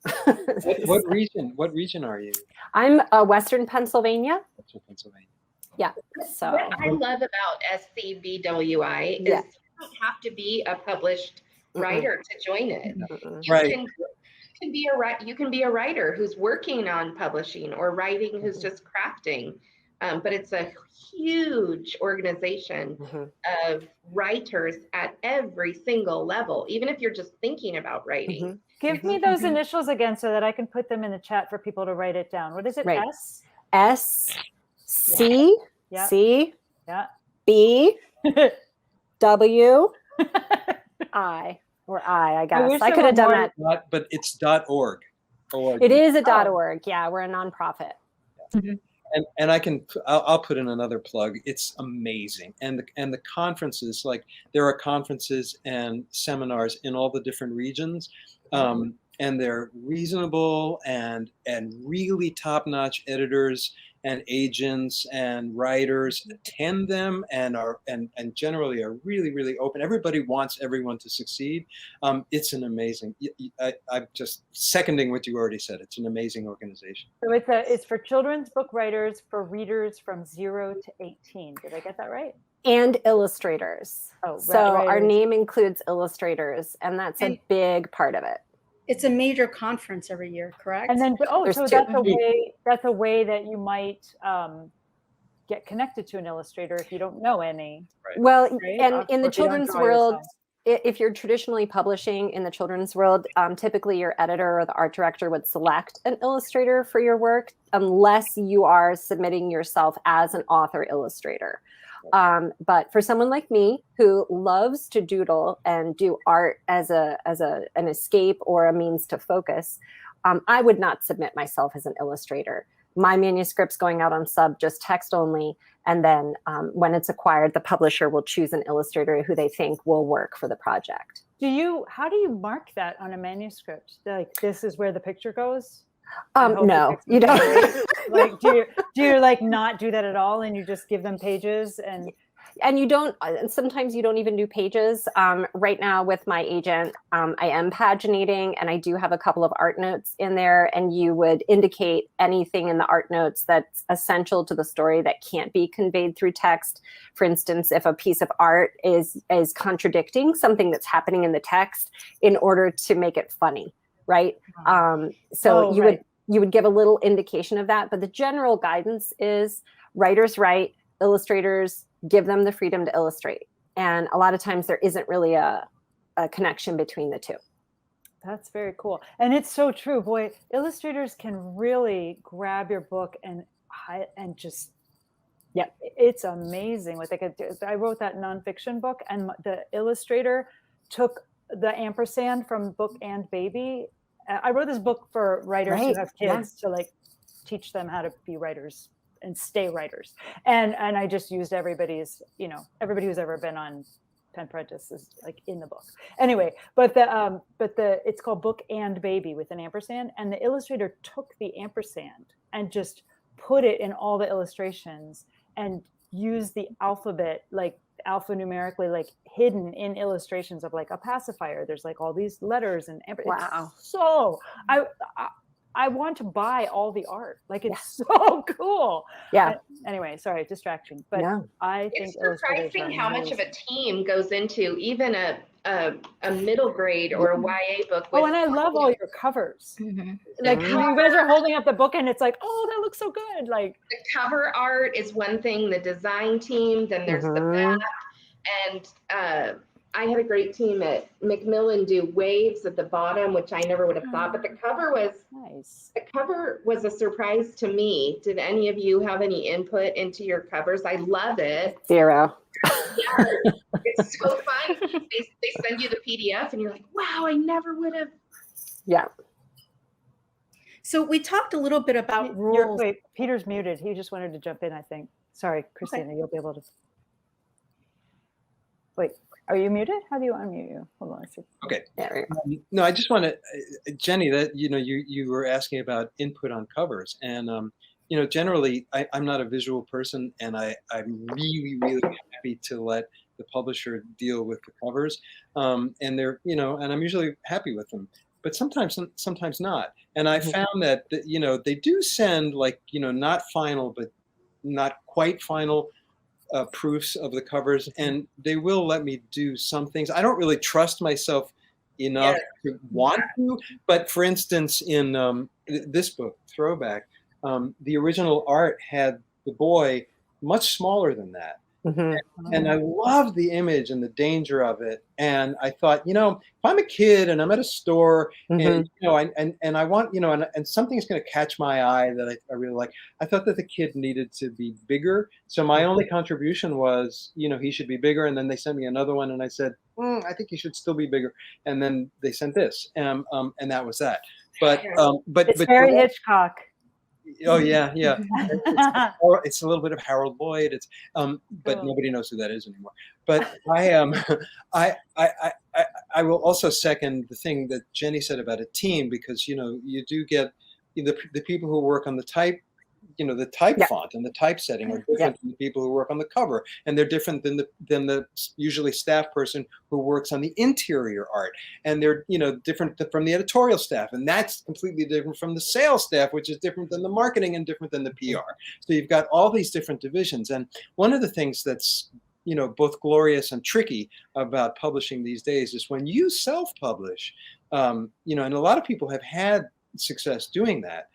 What region are you? I'm Western Pennsylvania. Western Pennsylvania. Yeah. So What I love about SCBWI is you don't have to be a published writer to join it. You can be a writer who's working on publishing or writing who's just crafting. But it's a huge organization of writers at every single level, even if you're just thinking about writing. Give me those initials again so that I can put them in the chat for people to write it down. What is it? Right. S? C, Yeah. C, Yeah. B, W, I, or I guess. I could have done that. But it's .org. It is a .org. Yeah, we're a nonprofit. And I'll put in another plug. It's amazing. And the conferences, like there are conferences and seminars in all the different regions. And they're reasonable and really top-notch editors and agents and writers attend them and generally are really, really open. Everybody wants everyone to succeed. It's an amazing, I'm just seconding what you already said. It's an amazing organization. So it's for children's book writers, for readers from 0 to 18. Did I get that right? And illustrators. So our name includes illustrators, and that's a big part of it. It's a major conference every year, correct? And then, There's so two. that's a way that you might get connected to an illustrator if you don't know any. Right. Well, Right? and in the children's draw world, yourself. if you're traditionally publishing in the children's world, typically your editor or the art director would select an illustrator for your work, unless you are submitting yourself as an author illustrator. But for someone like me who loves to doodle and do art as an escape or a means to focus, I would not submit myself as an illustrator. My manuscript's going out on sub, just text only. And then when it's acquired, the publisher will choose an illustrator who they think will work for the project. How do you mark that on a manuscript? Like, this is where the picture goes? No, you don't. Like, do you like not do that at all, and you just give them pages and you don't? Sometimes you don't even do pages. Right now with my agent, I am paginating, and I do have a couple of art notes in there. And you would indicate anything in the art notes that's essential to the story that can't be conveyed through text. For instance, if a piece of art is contradicting something that's happening in the text in order to make it funny. Right. You would give a little indication of that. But the general guidance is writers write, illustrators give them the freedom to illustrate. And a lot of times there isn't really a connection between the two. That's very cool. And it's so true. Boy, illustrators can really grab your book and just, it's amazing what they could do. I wrote that nonfiction book, and the illustrator took the ampersand from Book and Baby. I wrote this book for writers who have kids to like teach them how to be writers and stay writers. And I just used everybody who's ever been on Parentis is like in the book. Anyway, but it's called Book and Baby with an ampersand, and the illustrator took the ampersand and just put it in all the illustrations and used the alphabet, like alphanumerically, like hidden in illustrations of like a pacifier. There's like all these letters and wow. So I want to buy all the art. Like, it's so cool. Yeah. Anyway, sorry, distraction. But I think it's surprising how much of a team goes into even a middle grade or a YA book. And I love all your covers. Like, you guys are holding up the book and it's like, oh, that looks so good. Like, the cover art is one thing, the design team, then there's the back. And I had a great team at Macmillan do waves at the bottom, which I never would have thought, but the cover was nice. The cover was a surprise to me. Did any of you have any input into your covers? I love it. Zero. Yeah, it's so fun. They send you the PDF and you're like, wow, I never would have. Yeah. So we talked a little bit about rules. Wait, Peter's muted. He just wanted to jump in, I think. Sorry, Christina, You'll be able to. Wait, are you muted? How do you unmute you? Hold on. Okay. Yeah. No, I just want to, Jenny, that you were asking about input on covers, and generally I'm not a visual person, and I'm really, really happy to let the publisher deal with the covers. And they're, and I'm usually happy with them, but sometimes not. And I found that, they do send like, not final, but not quite final proofs of the covers, and they will let me do some things. I don't really trust myself enough to want to, but for instance, in this book, Throwback, the original art had the boy much smaller than that. And I love the image and the danger of it. And I thought, if I'm a kid and I'm at a store and, and I want, and something's going to catch my eye that I really like, I thought that the kid needed to be bigger. So my only contribution was, he should be bigger. And then they sent me another one and I said, I think he should still be bigger. And then they sent this, and that was that. But it's very Hitchcock. Oh yeah. It's a little bit of Harold Lloyd. It's but nobody knows who that is anymore. But I will also second the thing that Jenny said about a team, because you do get the people who work on the type, the type font and the typesetting are different than the people who work on the cover, and they're different than the usually staff person who works on the interior art, and they're different from the editorial staff, and that's completely different from the sales staff, which is different than the marketing and different than the PR. So you've got all these different divisions, and one of the things that's both glorious and tricky about publishing these days is when you self-publish, and a lot of people have had success doing that.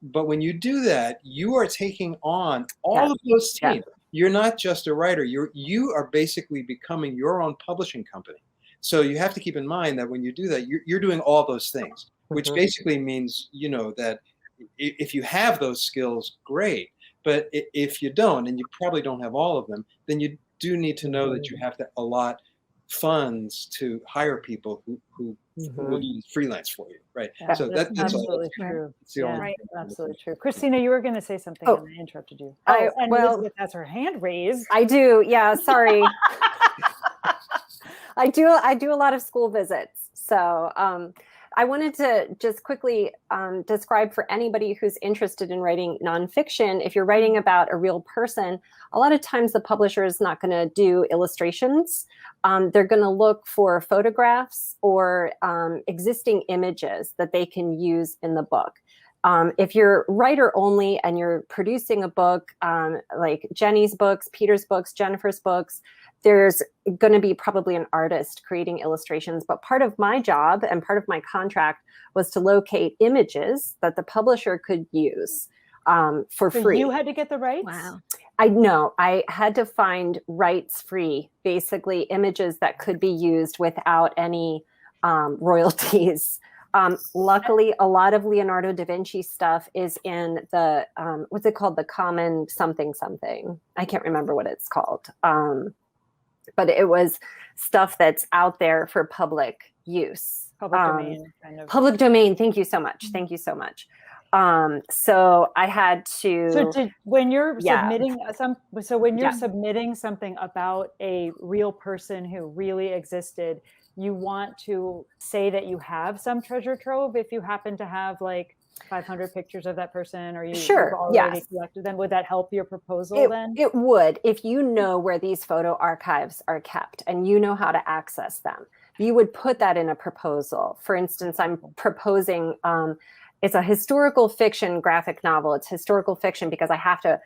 But when you do that, you are taking on all of those teams. You're not just a writer. You are basically becoming your own publishing company. So you have to keep in mind that when you do that, you're doing all those things, which basically means, that if you have those skills, great. But if you don't, and you probably don't have all of them, then you do need to know that you have to allot funds to hire people who will do freelance for you, right? So that's absolutely true. It's the only absolutely true. Christina, you were going to say something, and I interrupted you. And Elizabeth has her hand raised. I do. Yeah, sorry. I do a lot of school visits, so I wanted to just quickly describe for anybody who's interested in writing nonfiction, if you're writing about a real person, a lot of times the publisher is not going to do illustrations. They're going to look for photographs or existing images that they can use in the book. If you're writer only and you're producing a book, like Jenny's books, Peter's books, Jennifer's books, there's going to be probably an artist creating illustrations. But part of my job and part of my contract was to locate images that the publisher could use for free. You had to get the rights? Wow. I had to find rights-free, basically images that could be used without any royalties. Luckily, a lot of Leonardo da Vinci stuff is in the, what's it called? The common something. I can't remember what it's called. But it was stuff that's out there for public use. Public domain, kind of. Public domain. Thank you so much. Thank you so much. So I had to. So when you're submitting submitting something about a real person who really existed, you want to say that you have some treasure trove if you happen to have like 500 pictures of that person, or you've already collected them. Would that help your proposal then? It would, if you know where these photo archives are kept and you know how to access them. You would put that in a proposal. For instance, I'm proposing, it's a historical fiction graphic novel. It's historical fiction because I have to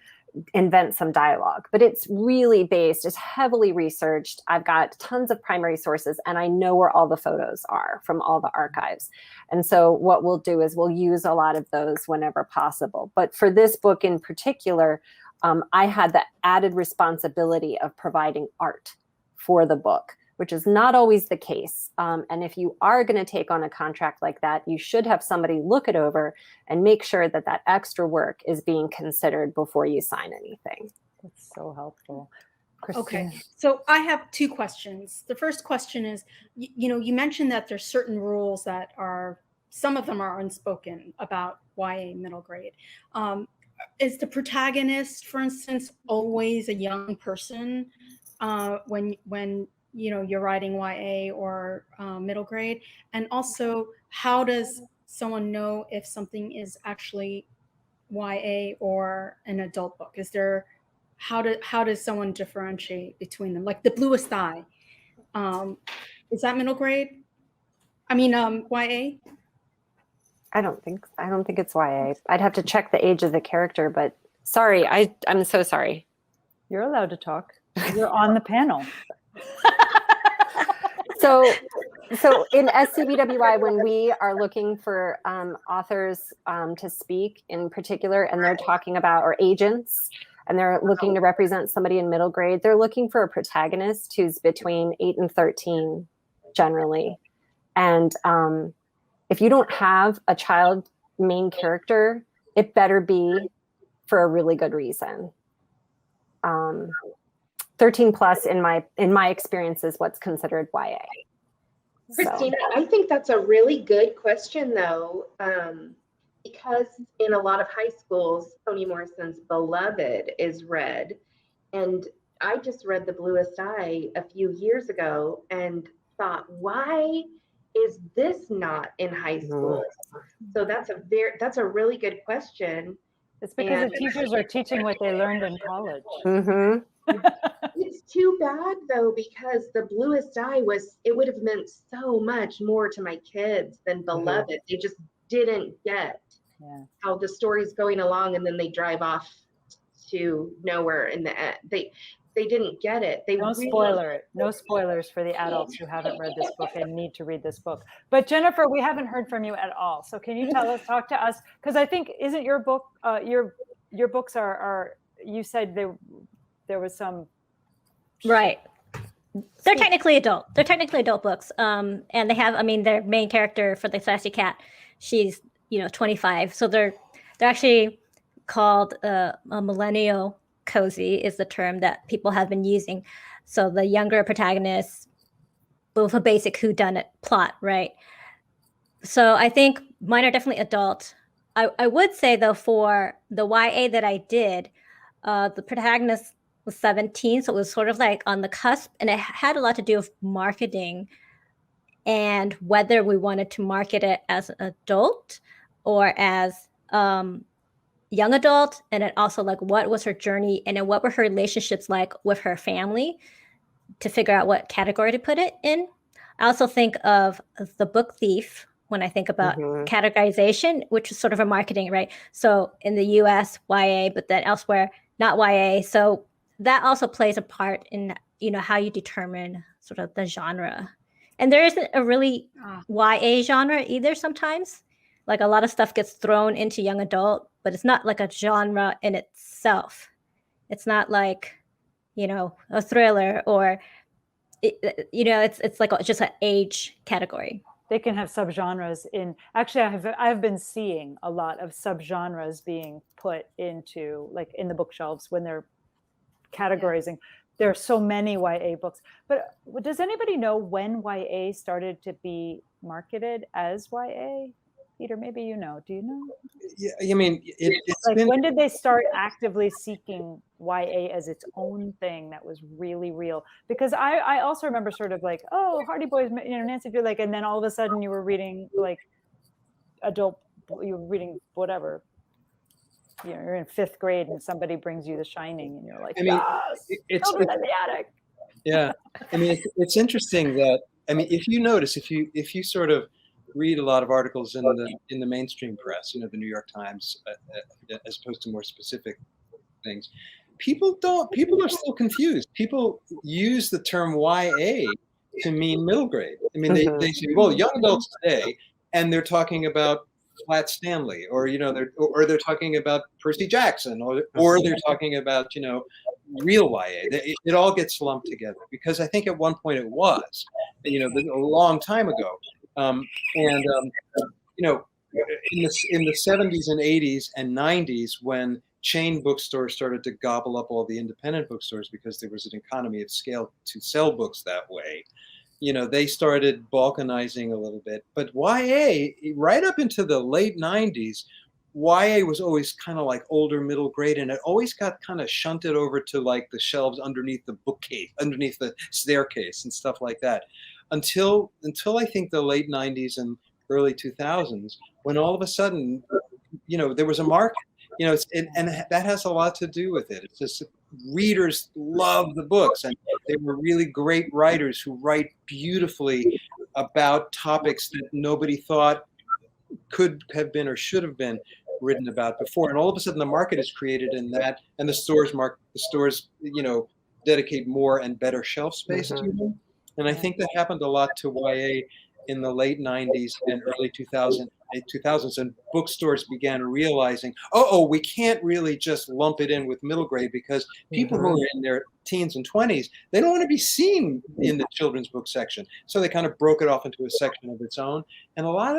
invent some dialogue, but it's really based, it's heavily researched. I've got tons of primary sources and I know where all the photos are from all the archives. And so what we'll do is we'll use a lot of those whenever possible. But for this book in particular, I had the added responsibility of providing art for the book, which is not always the case. And if you are going to take on a contract like that, you should have somebody look it over and make sure that that extra work is being considered before you sign anything. That's so helpful. Christina. Okay, so I have two questions. The first question is, you mentioned that there's certain rules that are, some of them are unspoken about YA middle grade. Is the protagonist, for instance, always a young person when you're writing YA or middle grade? And also, how does someone know if something is actually YA or an adult book? Is there, how does someone differentiate between them? Like The Bluest Eye, is that middle grade? I mean, YA? I don't think it's YA. I'd have to check the age of the character, but sorry, I'm so sorry. You're allowed to talk. You're on the panel. So in SCBWI, when we are looking for authors to speak in particular, and they're talking about, or agents, and they're looking to represent somebody in middle grade, they're looking for a protagonist who's between 8 and 13, generally. And if you don't have a child main character, it better be for a really good reason. 13 plus in my experience is what's considered YA. Christina, I think that's a really good question though, because in a lot of high schools, Toni Morrison's Beloved is read. And I just read The Bluest Eye a few years ago and thought, why is this not in high school? So that's a really good question. It's because the teachers are teaching what they learned in college. Mm-hmm. It's too bad though, because The Bluest Eye it would have meant so much more to my kids than Beloved. They just didn't get how the story's going along, and then they drive off to nowhere in the end. They didn't get it. No spoilers for the adults who haven't read this book and need to read this book. But Jennifer, we haven't heard from you at all. So can you talk to us? Because I think, isn't your book, your books are you said there was some. Right. They're technically adult. They're technically adult books. And they have, I mean, their main character for the Sassy Cat, she's, 25. So they're actually called a millennial cozy is the term that people have been using. So the younger protagonists with a basic whodunit plot, right? So I think mine are definitely adult. I would say though, for the YA that I did, the protagonist was 17, so it was sort of like on the cusp, and it had a lot to do with marketing and whether we wanted to market it as an adult or as young adult, and then also like what was her journey and then what were her relationships like with her family to figure out what category to put it in. I also think of The Book Thief when I think about categorization, which is sort of a marketing, right? So in the US, YA, but then elsewhere, not YA. So that also plays a part in, how you determine sort of the genre. And there isn't a really YA genre either sometimes. Like a lot of stuff gets thrown into young adult, but it's not like a genre in itself. It's not like, a thriller or, it's like just an age category. They can have subgenres in. Actually, I've been seeing a lot of subgenres being put into like in the bookshelves when they're categorizing. There are so many YA books. But does anybody know when YA started to be marketed as YA? Peter, maybe you know. Do you know? Yeah, I mean, it's like been, when did they start actively seeking YA as its own thing that was really real? Because I also remember sort of like, oh, Hardy Boys, Nancy Drew, like, and then all of a sudden you were reading like adult, you were reading whatever. You're in 5th grade and somebody brings you The Shining and you're like, yes, it's Children in the Attic. Yeah, I mean, it's interesting that, I mean, if you notice, if you sort of read a lot of articles in the mainstream press, the New York Times, as opposed to more specific things, people are still confused. People use the term YA to mean middle grade. I mean, they say, well, young adults today, and they're talking about Flat Stanley, or they're talking about Percy Jackson, or they're talking about real YA. It all gets lumped together because I think at one point it was, a long time ago. In the 70s and 80s and 90s, when chain bookstores started to gobble up all the independent bookstores because there was an economy of scale to sell books that way, they started balkanizing a little bit. But YA, right up into the late 90s, YA was always kind of like older middle grade, and it always got kind of shunted over to like the shelves underneath the bookcase, underneath the staircase and stuff like that. Until I think the late 90s and early 2000s, when all of a sudden, there was a market. you know, and that has a lot to do with it. It's just readers love the books, and they were really great writers who write beautifully about topics that nobody thought could have been or should have been written about before. And all of a sudden the market is created in that, and the stores, you know, dedicate more and better shelf space to them. And I think that happened a lot to YA in the late 90s and early 2000s, and bookstores began realizing, we can't really just lump it in with middle grade, because people who are in their teens and 20s, they don't want to be seen in the children's book section. So they kind of broke it off into a section of its own. And a lot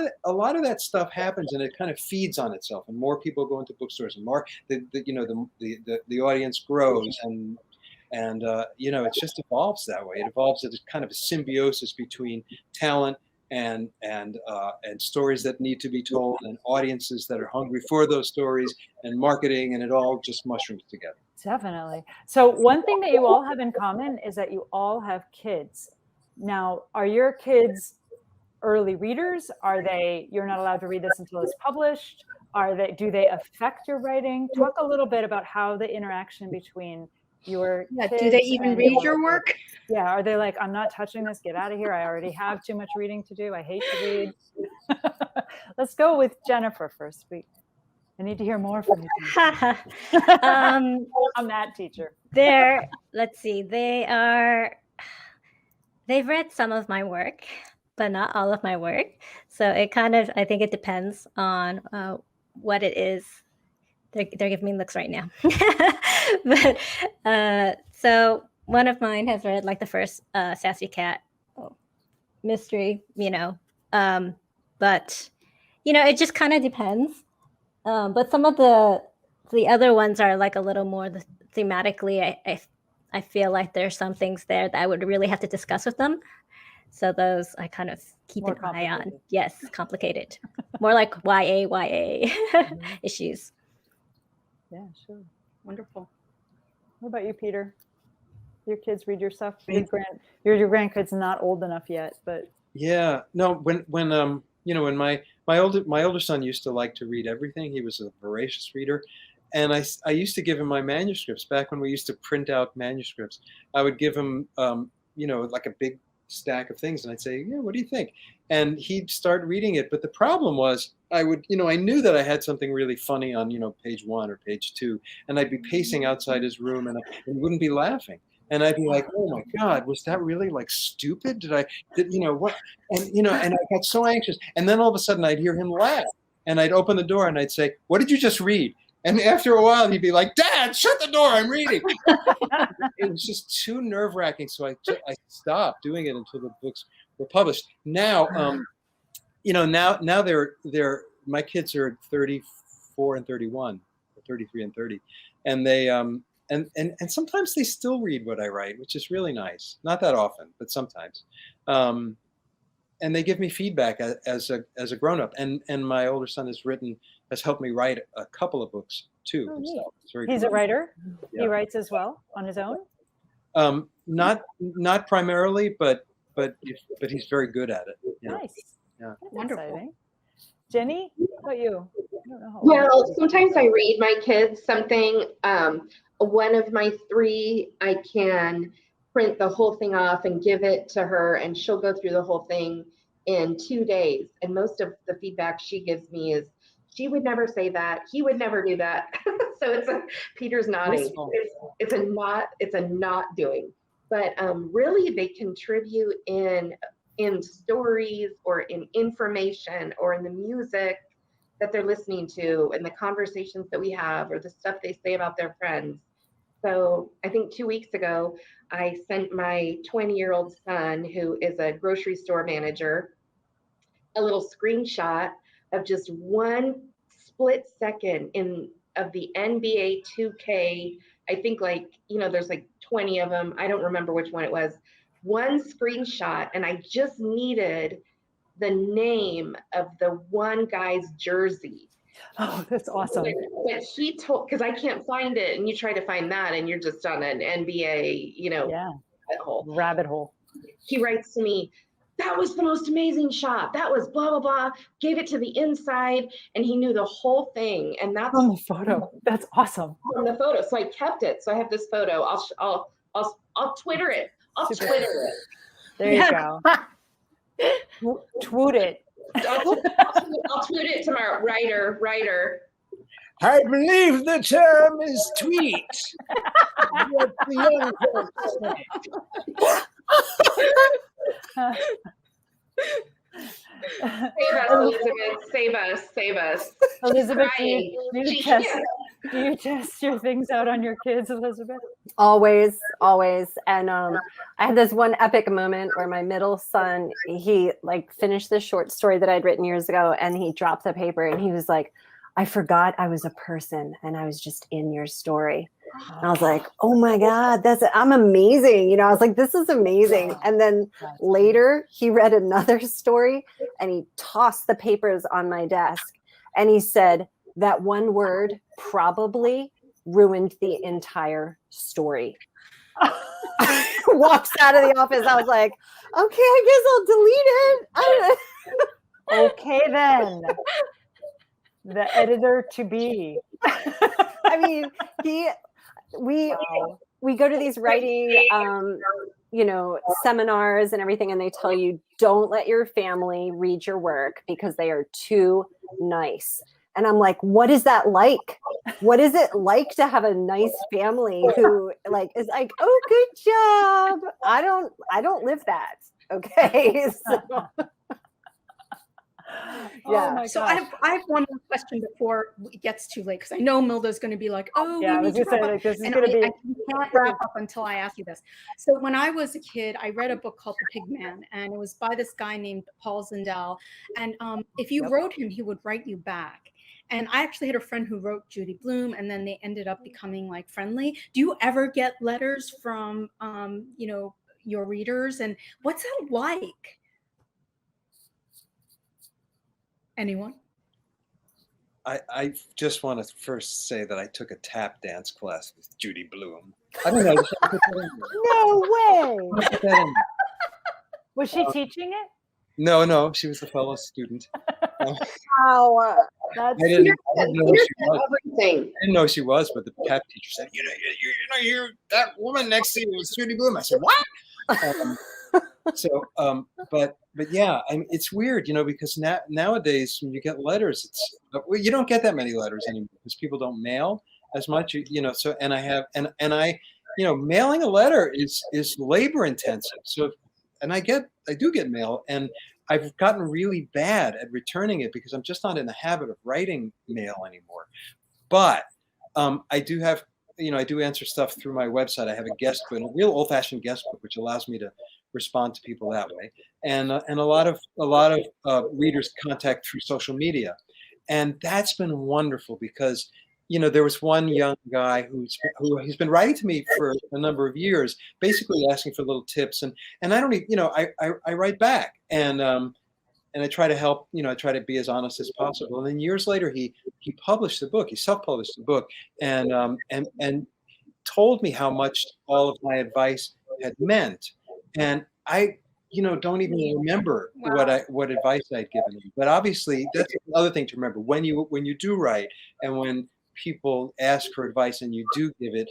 of that stuff happens, and it kind of feeds on itself, and more people go into bookstores, and more the audience grows, and you know, it just evolves that way. It evolves as kind of a symbiosis between talent and stories that need to be told, and audiences that are hungry for those stories, and marketing, and it all just mushrooms together. Definitely. So one thing that you all have in common is that you all have kids. Now, are your kids early readers? Are they, you're not allowed to read this until it's published? Do they affect your writing? Talk a little bit about how the interaction between your kids, do they even read your work? Yeah, are they like, I'm not touching this, get out of here, I already have too much reading to do, I hate to read? Let's go with Jennifer first. I need to hear more from you. I'm that teacher. Let's see, they've read some of my work, but not all of my work. So it kind of, I think it depends on what it is. They're giving me looks right now. But so one of mine has read like the first Sassy Cat mystery, you know. But you know, it just kind of depends. But some of the other ones are like a little more thematically. I feel like there's some things there that I would really have to discuss with them. So those I kind of keep an eye on. Yes, complicated. More like YA issues. Yeah, sure. Wonderful. What about you, Peter? Your kids read your stuff? Your grandkids not old enough yet, but yeah, no. When you know, when my older son used to like to read everything. He was a voracious reader, and I used to give him my manuscripts back when we used to print out manuscripts. I would give him you know, like a big stack of things, and I'd say, yeah, what do you think? And he'd start reading it. But the problem was, I knew that I had something really funny on, you know, page 1 or page 2, and I'd be pacing outside his room, and he wouldn't be laughing. And I'd be like, oh my God, was that really like stupid? You know what? And, you know, and I got so anxious. And then all of a sudden I'd hear him laugh, and I'd open the door and I'd say, what did you just read? And after a while, he'd be like, Dad, shut the door, I'm reading. It was just too nerve-wracking. So I stopped doing it until the books were published. Now, you know, now my kids are 34 and 31, 33 and 30. And they, and sometimes they still read what I write, which is really nice. Not that often, but sometimes. And they give me feedback as a grown-up. And my older son has helped me write a couple of books too. Oh, he's a writer. Yeah. He writes as well on his own. Not primarily, but he's very good at it. Yeah. Nice. Yeah. That's wonderful. Exciting. Jenny, what about you? Well, sometimes I read my kids something. One of my 3, I can print the whole thing off and give it to her, and she'll go through the whole thing in 2 days. And most of the feedback she gives me is, she would never say that. He would never do that. So Peter's nodding. It's a not doing. But really, they contribute in stories, or in information, or in the music that they're listening to, and the conversations that we have, or the stuff they say about their friends. So I think 2 weeks ago, I sent my 20-year-old son, who is a grocery store manager, a little screenshot of just one split second of the NBA 2K. I think, like, you know, there's like 20 of them. I don't remember which one it was. One screenshot, and I just needed the name of the one guy's jersey. Oh, that's awesome. But he told, because I can't find it, and you try to find that, and you're just on an NBA, you know, rabbit hole. He writes to me, that was the most amazing shot. That was blah, blah, blah. Gave it to the inside, and he knew the whole thing. And that's From the photo. That's awesome. from the photo. So I kept it. So I have this photo. I'll Twitter it. I'll Super. Twitter it. There you go. Tweet it. I'll tweet it tomorrow. Writer. I believe the term is tweet. What the young folks say. Save us, Elizabeth. Save us. Elizabeth, Crying. do you test your things out on your kids, Elizabeth? Always. And I had this one epic moment where my middle son, he like finished this short story that I'd written years ago, and he dropped the paper and he was like, I forgot I was a person and I was just in your story. And I was like, oh my God, I'm amazing. You know, I was like, this is amazing. And then later he read another story and he tossed the papers on my desk and he said, that one word probably ruined the entire story. Walks out of the office. I was like, okay, I guess I'll delete it. Okay, then. The editor to be. I mean, we go to these writing, seminars and everything, and they tell you don't let your family read your work because they are too nice. And I'm like, what is that like? What is it like to have a nice family who like is like, oh, good job. I don't live that. Okay. So, yeah. Oh So I have one more question before it gets too late, because I know Milda's going to be like, oh, Yeah, I we was need to gonna say, wrap up. like, this is And gonna be. I can't wrap up until I ask you this. So when I was a kid, I read a book called The Pig Man, and it was by this guy named Paul Zindel. And if you wrote him, he would write you back. And I actually had a friend who wrote Judy Blume, and then they ended up becoming like friendly. Do you ever get letters from, your readers, and what's that like? Anyone? I just want to first say that I took a tap dance class with Judy Blume. I don't know. No way. Was she teaching it? No, she was a fellow student. wow. That's I didn't know she was. Everything. I didn't know she was, but the tap teacher said, you that woman next to you was Judy Blume. I said, what? But yeah, I mean, it's weird, because nowadays when you get letters, you don't get that many letters anymore because people don't mail as much, So mailing a letter is labor intensive. So, and I do get mail, and I've gotten really bad at returning it because I'm just not in the habit of writing mail anymore. But I do have, I do answer stuff through my website. I have a guest book, a real old-fashioned guest book, which allows me to respond to people that way. And a lot of readers contact through social media, and that's been wonderful because there was one young guy who he's been writing to me for a number of years, basically asking for little tips, and I don't even, I write back, and I try to help, I try to be as honest as possible. And then years later, he published the book, he self-published the book, and told me how much all of my advice had meant. And I, don't even remember what advice I'd given him. But obviously, that's another thing to remember. When you do write, and when people ask for advice and you do give it,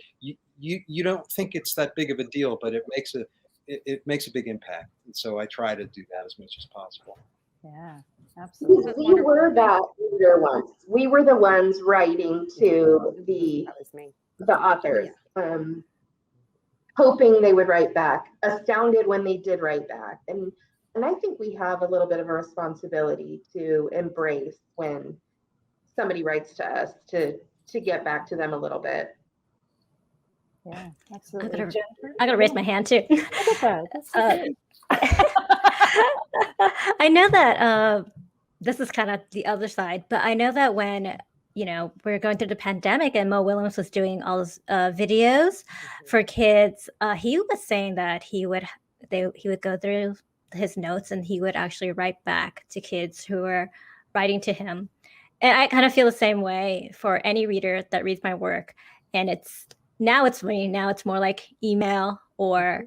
you don't think it's that big of a deal, but it makes a big impact. And so I try to do that as much as possible. Yeah, absolutely. We were that reader once. We were the ones writing to the authors, hoping they would write back, astounded when they did write back. And I think we have a little bit of a responsibility to embrace when somebody writes to us to get back to them a little bit. Yeah, absolutely. I gotta raise my hand too. Look at that. That's so good. I know that this is kind of the other side, but I know that when we're going through the pandemic and Mo Willems was doing all those videos for kids, he was saying that he would go through his notes and he would actually write back to kids who were writing to him. And I kind of feel the same way for any reader that reads my work. And it's more like email or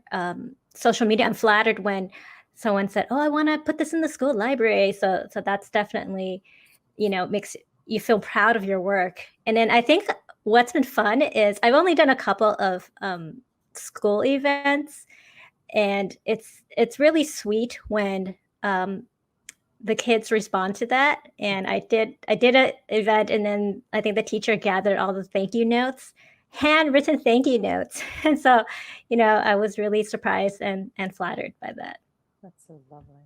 social media. I'm flattered when someone said, "Oh, I want to put this in the school library." So that's definitely, makes you feel proud of your work. And then I think what's been fun is I've only done a couple of school events, and it's really sweet when the kids respond to that. And I did an event, and then I think the teacher gathered all the thank you notes, handwritten thank you notes. And so, I was really surprised and flattered by that. That's so lovely.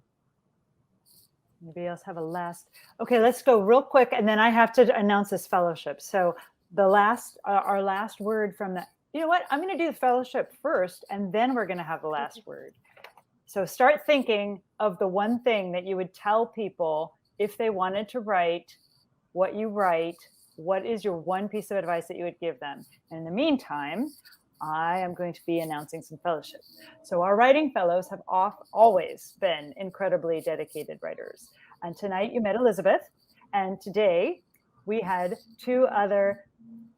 Anybody else have a last? Okay, let's go real quick, and then I have to announce this fellowship. So our last word from the, you know what? I'm going to do the fellowship first, and then we're going to have the last word. So start thinking of the one thing that you would tell people if they wanted to write what you write. What is your one piece of advice that you would give them? And in the meantime, I am going to be announcing some fellowships. So our writing fellows have always been incredibly dedicated writers. And tonight you met Elizabeth, and today we had two other,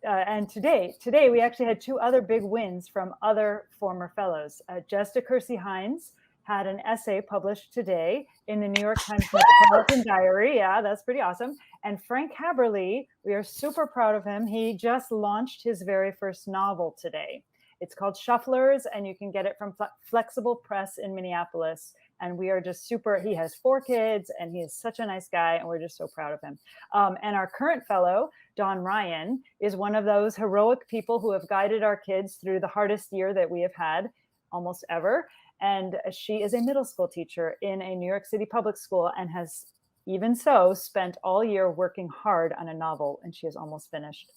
today we actually had two other big wins from other former fellows. Jessica Kersey Hines had an essay published today in the New York Times Metropolitan Diary. Yeah, that's pretty awesome. And Frank Haberly, we are super proud of him. He just launched his very first novel today. It's called Shufflers, and you can get it from Flexible Press in Minneapolis. And we are just super, he has 4 kids, and he is such a nice guy, and we're just so proud of him. And our current fellow, Dawn Ryan, is one of those heroic people who have guided our kids through the hardest year that we have had almost ever. And she is a middle school teacher in a New York City public school, and has even so spent all year working hard on a novel, and she is almost finished.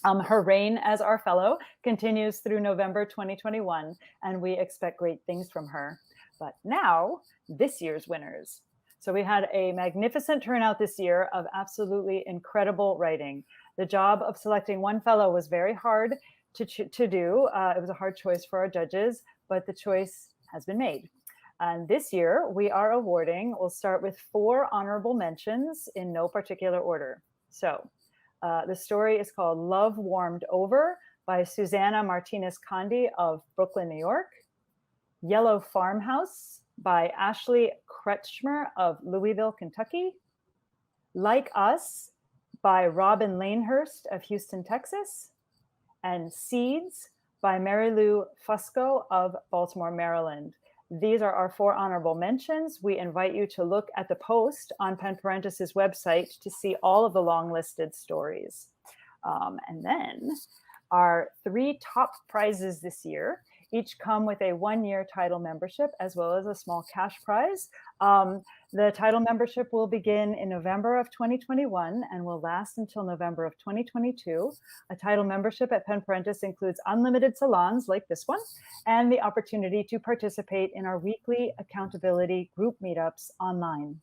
Her reign as our fellow continues through November 2021, and we expect great things from her. But now, this year's winners. So we had a magnificent turnout this year of absolutely incredible writing. The job of selecting one fellow was very hard to do. It was a hard choice for our judges, but the choice has been made. And this year we are awarding, we'll start with 4 honorable mentions in no particular order. So the story is called Love Warmed Over by Susanna Martinez Condi of Brooklyn, New York. Yellow Farmhouse by Ashley Kretschmer of Louisville, Kentucky. Like Us by Robin Lanehurst of Houston, Texas. And Seeds by Mary Lou Fusco of Baltimore, Maryland. These are our 4 honorable mentions. We invite you to look at the post on Parentis' website to see all of the long listed stories. And then our 3 top prizes this year each come with a 1-year title membership as well as a small cash prize. The title membership will begin in November of 2021 and will last until November of 2022. A title membership at Parentis includes unlimited salons like this one and the opportunity to participate in our weekly accountability group meetups online.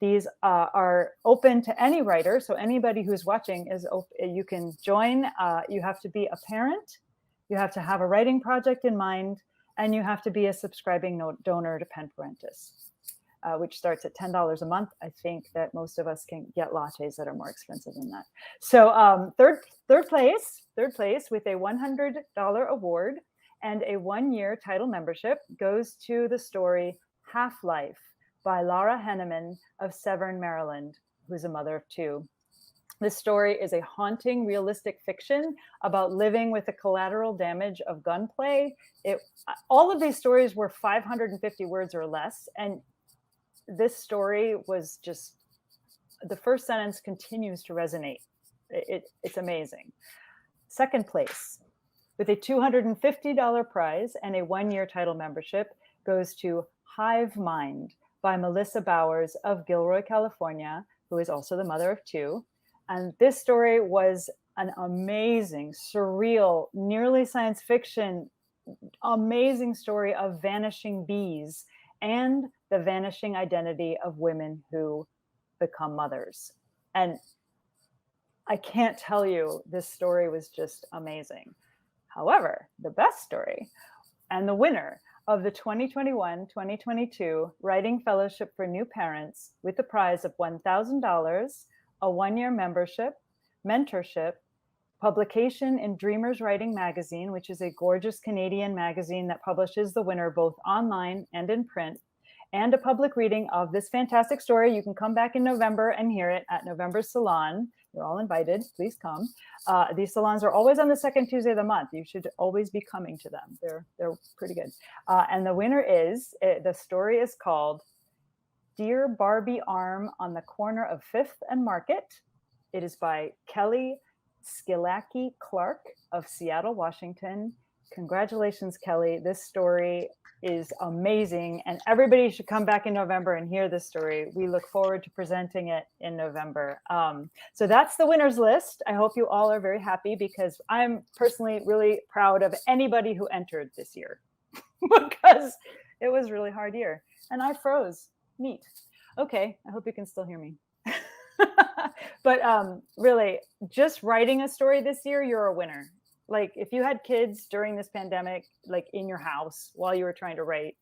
These are open to any writer, so anybody who's watching you can join. You have to be a parent, you have to have a writing project in mind, and you have to be a subscribing donor to Parentis, which starts at $10 a month. I think that most of us can get lattes that are more expensive than that. So third place with a $100 award and a 1-year title membership goes to the story Half-Life by Laura Henneman of Severn, Maryland, who's a mother of 2. This story is a haunting, realistic fiction about living with the collateral damage of gunplay. All of these stories were 550 words or less, and this story was just, the first sentence continues to resonate. It's amazing. Second place, with a $250 prize and a 1-year title membership, goes to Hive Mind by Melissa Bowers of Gilroy, California, who is also the mother of 2. And this story was an amazing, surreal, nearly science fiction, amazing story of vanishing bees and the vanishing identity of women who become mothers. And I can't tell you, this story was just amazing. However, the best story and the winner of the 2021-2022 Writing Fellowship for New Parents with the prize of $1,000, a 1-year membership, mentorship, publication in Dreamers Writing Magazine, which is a gorgeous Canadian magazine that publishes the winner both online and in print, and a public reading of this fantastic story. You can come back in November and hear it at November's salon. You're all invited. Please come. These salons are always on the second Tuesday of the month. You should always be coming to them. They're pretty good. And the winner is, the story is called Dear Barbie Arm on the Corner of 5th and Market. It is by Kelly Skilacki Clark of Seattle, Washington. Congratulations, Kelly. This story is amazing, and everybody should come back in November and hear this story. We look forward to presenting it in November. So that's the winners list. I hope you all are very happy, because I'm personally really proud of anybody who entered this year because it was a really hard year and I froze. Neat. Okay, I hope you can still hear me. But really, just writing a story this year, you're a winner. Like, if you had kids during this pandemic, like in your house while you were trying to write,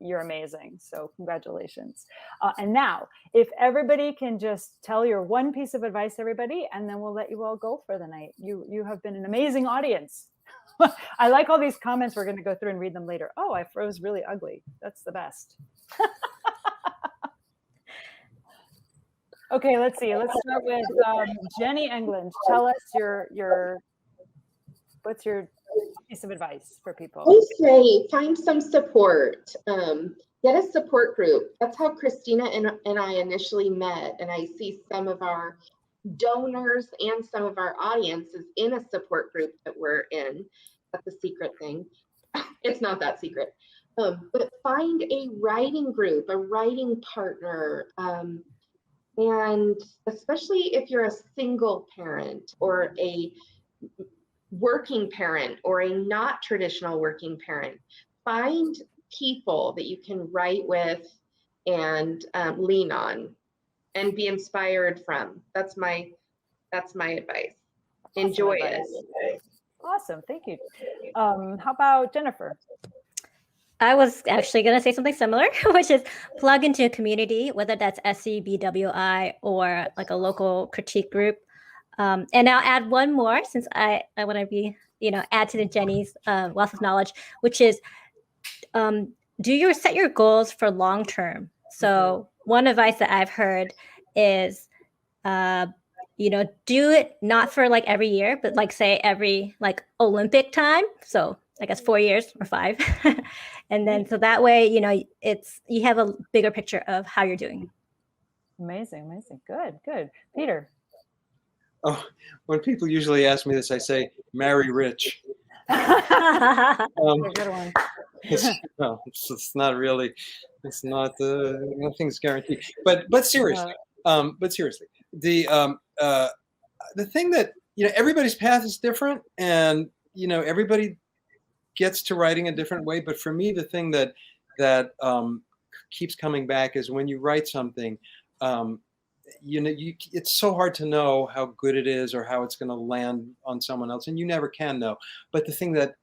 you're amazing. So congratulations. And now, if everybody can just tell your one piece of advice, everybody, and then we'll let you all go for the night. You have been an amazing audience. I like all these comments. We're going to go through and read them later. Oh, I froze really ugly. That's the best. Okay, let's see. Let's start with Jennie Englund. Tell us what's your piece of advice for people? I say find some support. Get a support group. That's how Christina and I initially met. And I see some of our donors and some of our audiences in a support group that we're in. That's a secret thing. It's not that secret. But find a writing group, a writing partner. And especially if you're a single parent or a working parent or a not traditional working parent, find people that you can write with and lean on and be inspired from. That's my advice. Enjoy it. Awesome, thank you. How about Jennifer? I was actually going to say something similar, which is plug into a community, whether that's SCBWI or like a local critique group. And I'll add one more, since I want to be, add to the Jennie's wealth of knowledge, which is set your goals for long term. So one advice that I've heard is, do it not for like every year, but like say every like Olympic time. So I guess 4 years or 5. And then so that way, you have a bigger picture of how you're doing. Amazing. Good. Peter. Oh, when people usually ask me this, I say, marry rich. Good one. It's not really, nothing's guaranteed. But seriously, the thing that, everybody's path is different, and, everybody gets to writing a different way. But for me, the thing that keeps coming back is when you write something, it's so hard to know how good it is or how it's going to land on someone else, and you never can know. But the thing that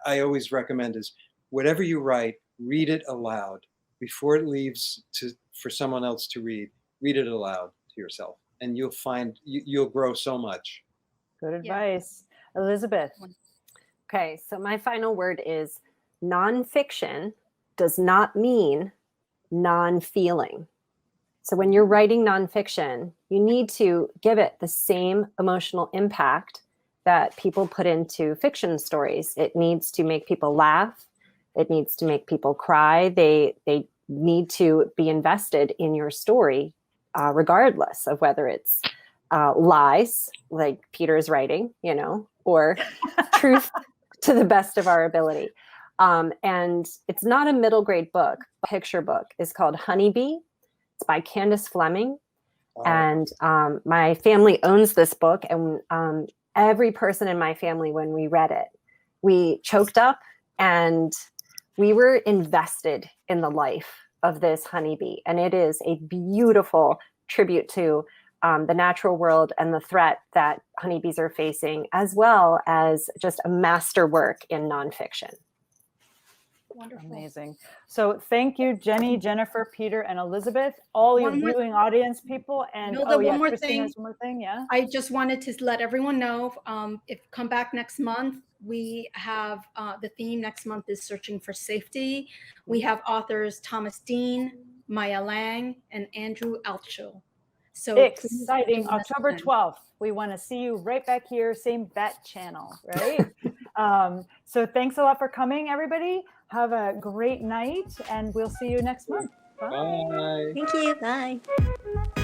I always recommend is, whatever you write, read it aloud before it leaves for someone else to read. Read it aloud to yourself, and you'll find you'll grow so much. Good advice. Yeah. Elizabeth. Okay, so my final word is nonfiction does not mean non-feeling. So when you're writing nonfiction, you need to give it the same emotional impact that people put into fiction stories. It needs to make people laugh. It needs to make people cry. They need to be invested in your story, regardless of whether it's lies, like Peter's writing, or truth to the best of our ability. And it's not a middle grade book. A picture book is called Honeybee. It's by Candace Fleming. Wow. And my family owns this book. And every person in my family, when we read it, we choked up and we were invested in the life of this honeybee. And it is a beautiful tribute to the natural world and the threat that honeybees are facing, as well as just a masterwork in nonfiction. Wonderful. Amazing. So thank you, Jenny, Jennifer, Peter, and Elizabeth, all your One more viewing audience people. And No, oh yeah, one more Christina has thing. one more thing. Yeah. I just wanted to let everyone know, if come back next month, we have the theme next month is searching for safety. We have authors Thomas Dean, Maya Lang, and Andrew Altschull. So please Exciting. join us October then. 12th. We want to see you right back here, same bat channel, right? So thanks a lot for coming, everybody. Have a great night, and we'll see you next month. Bye. Bye. Thank you. Bye.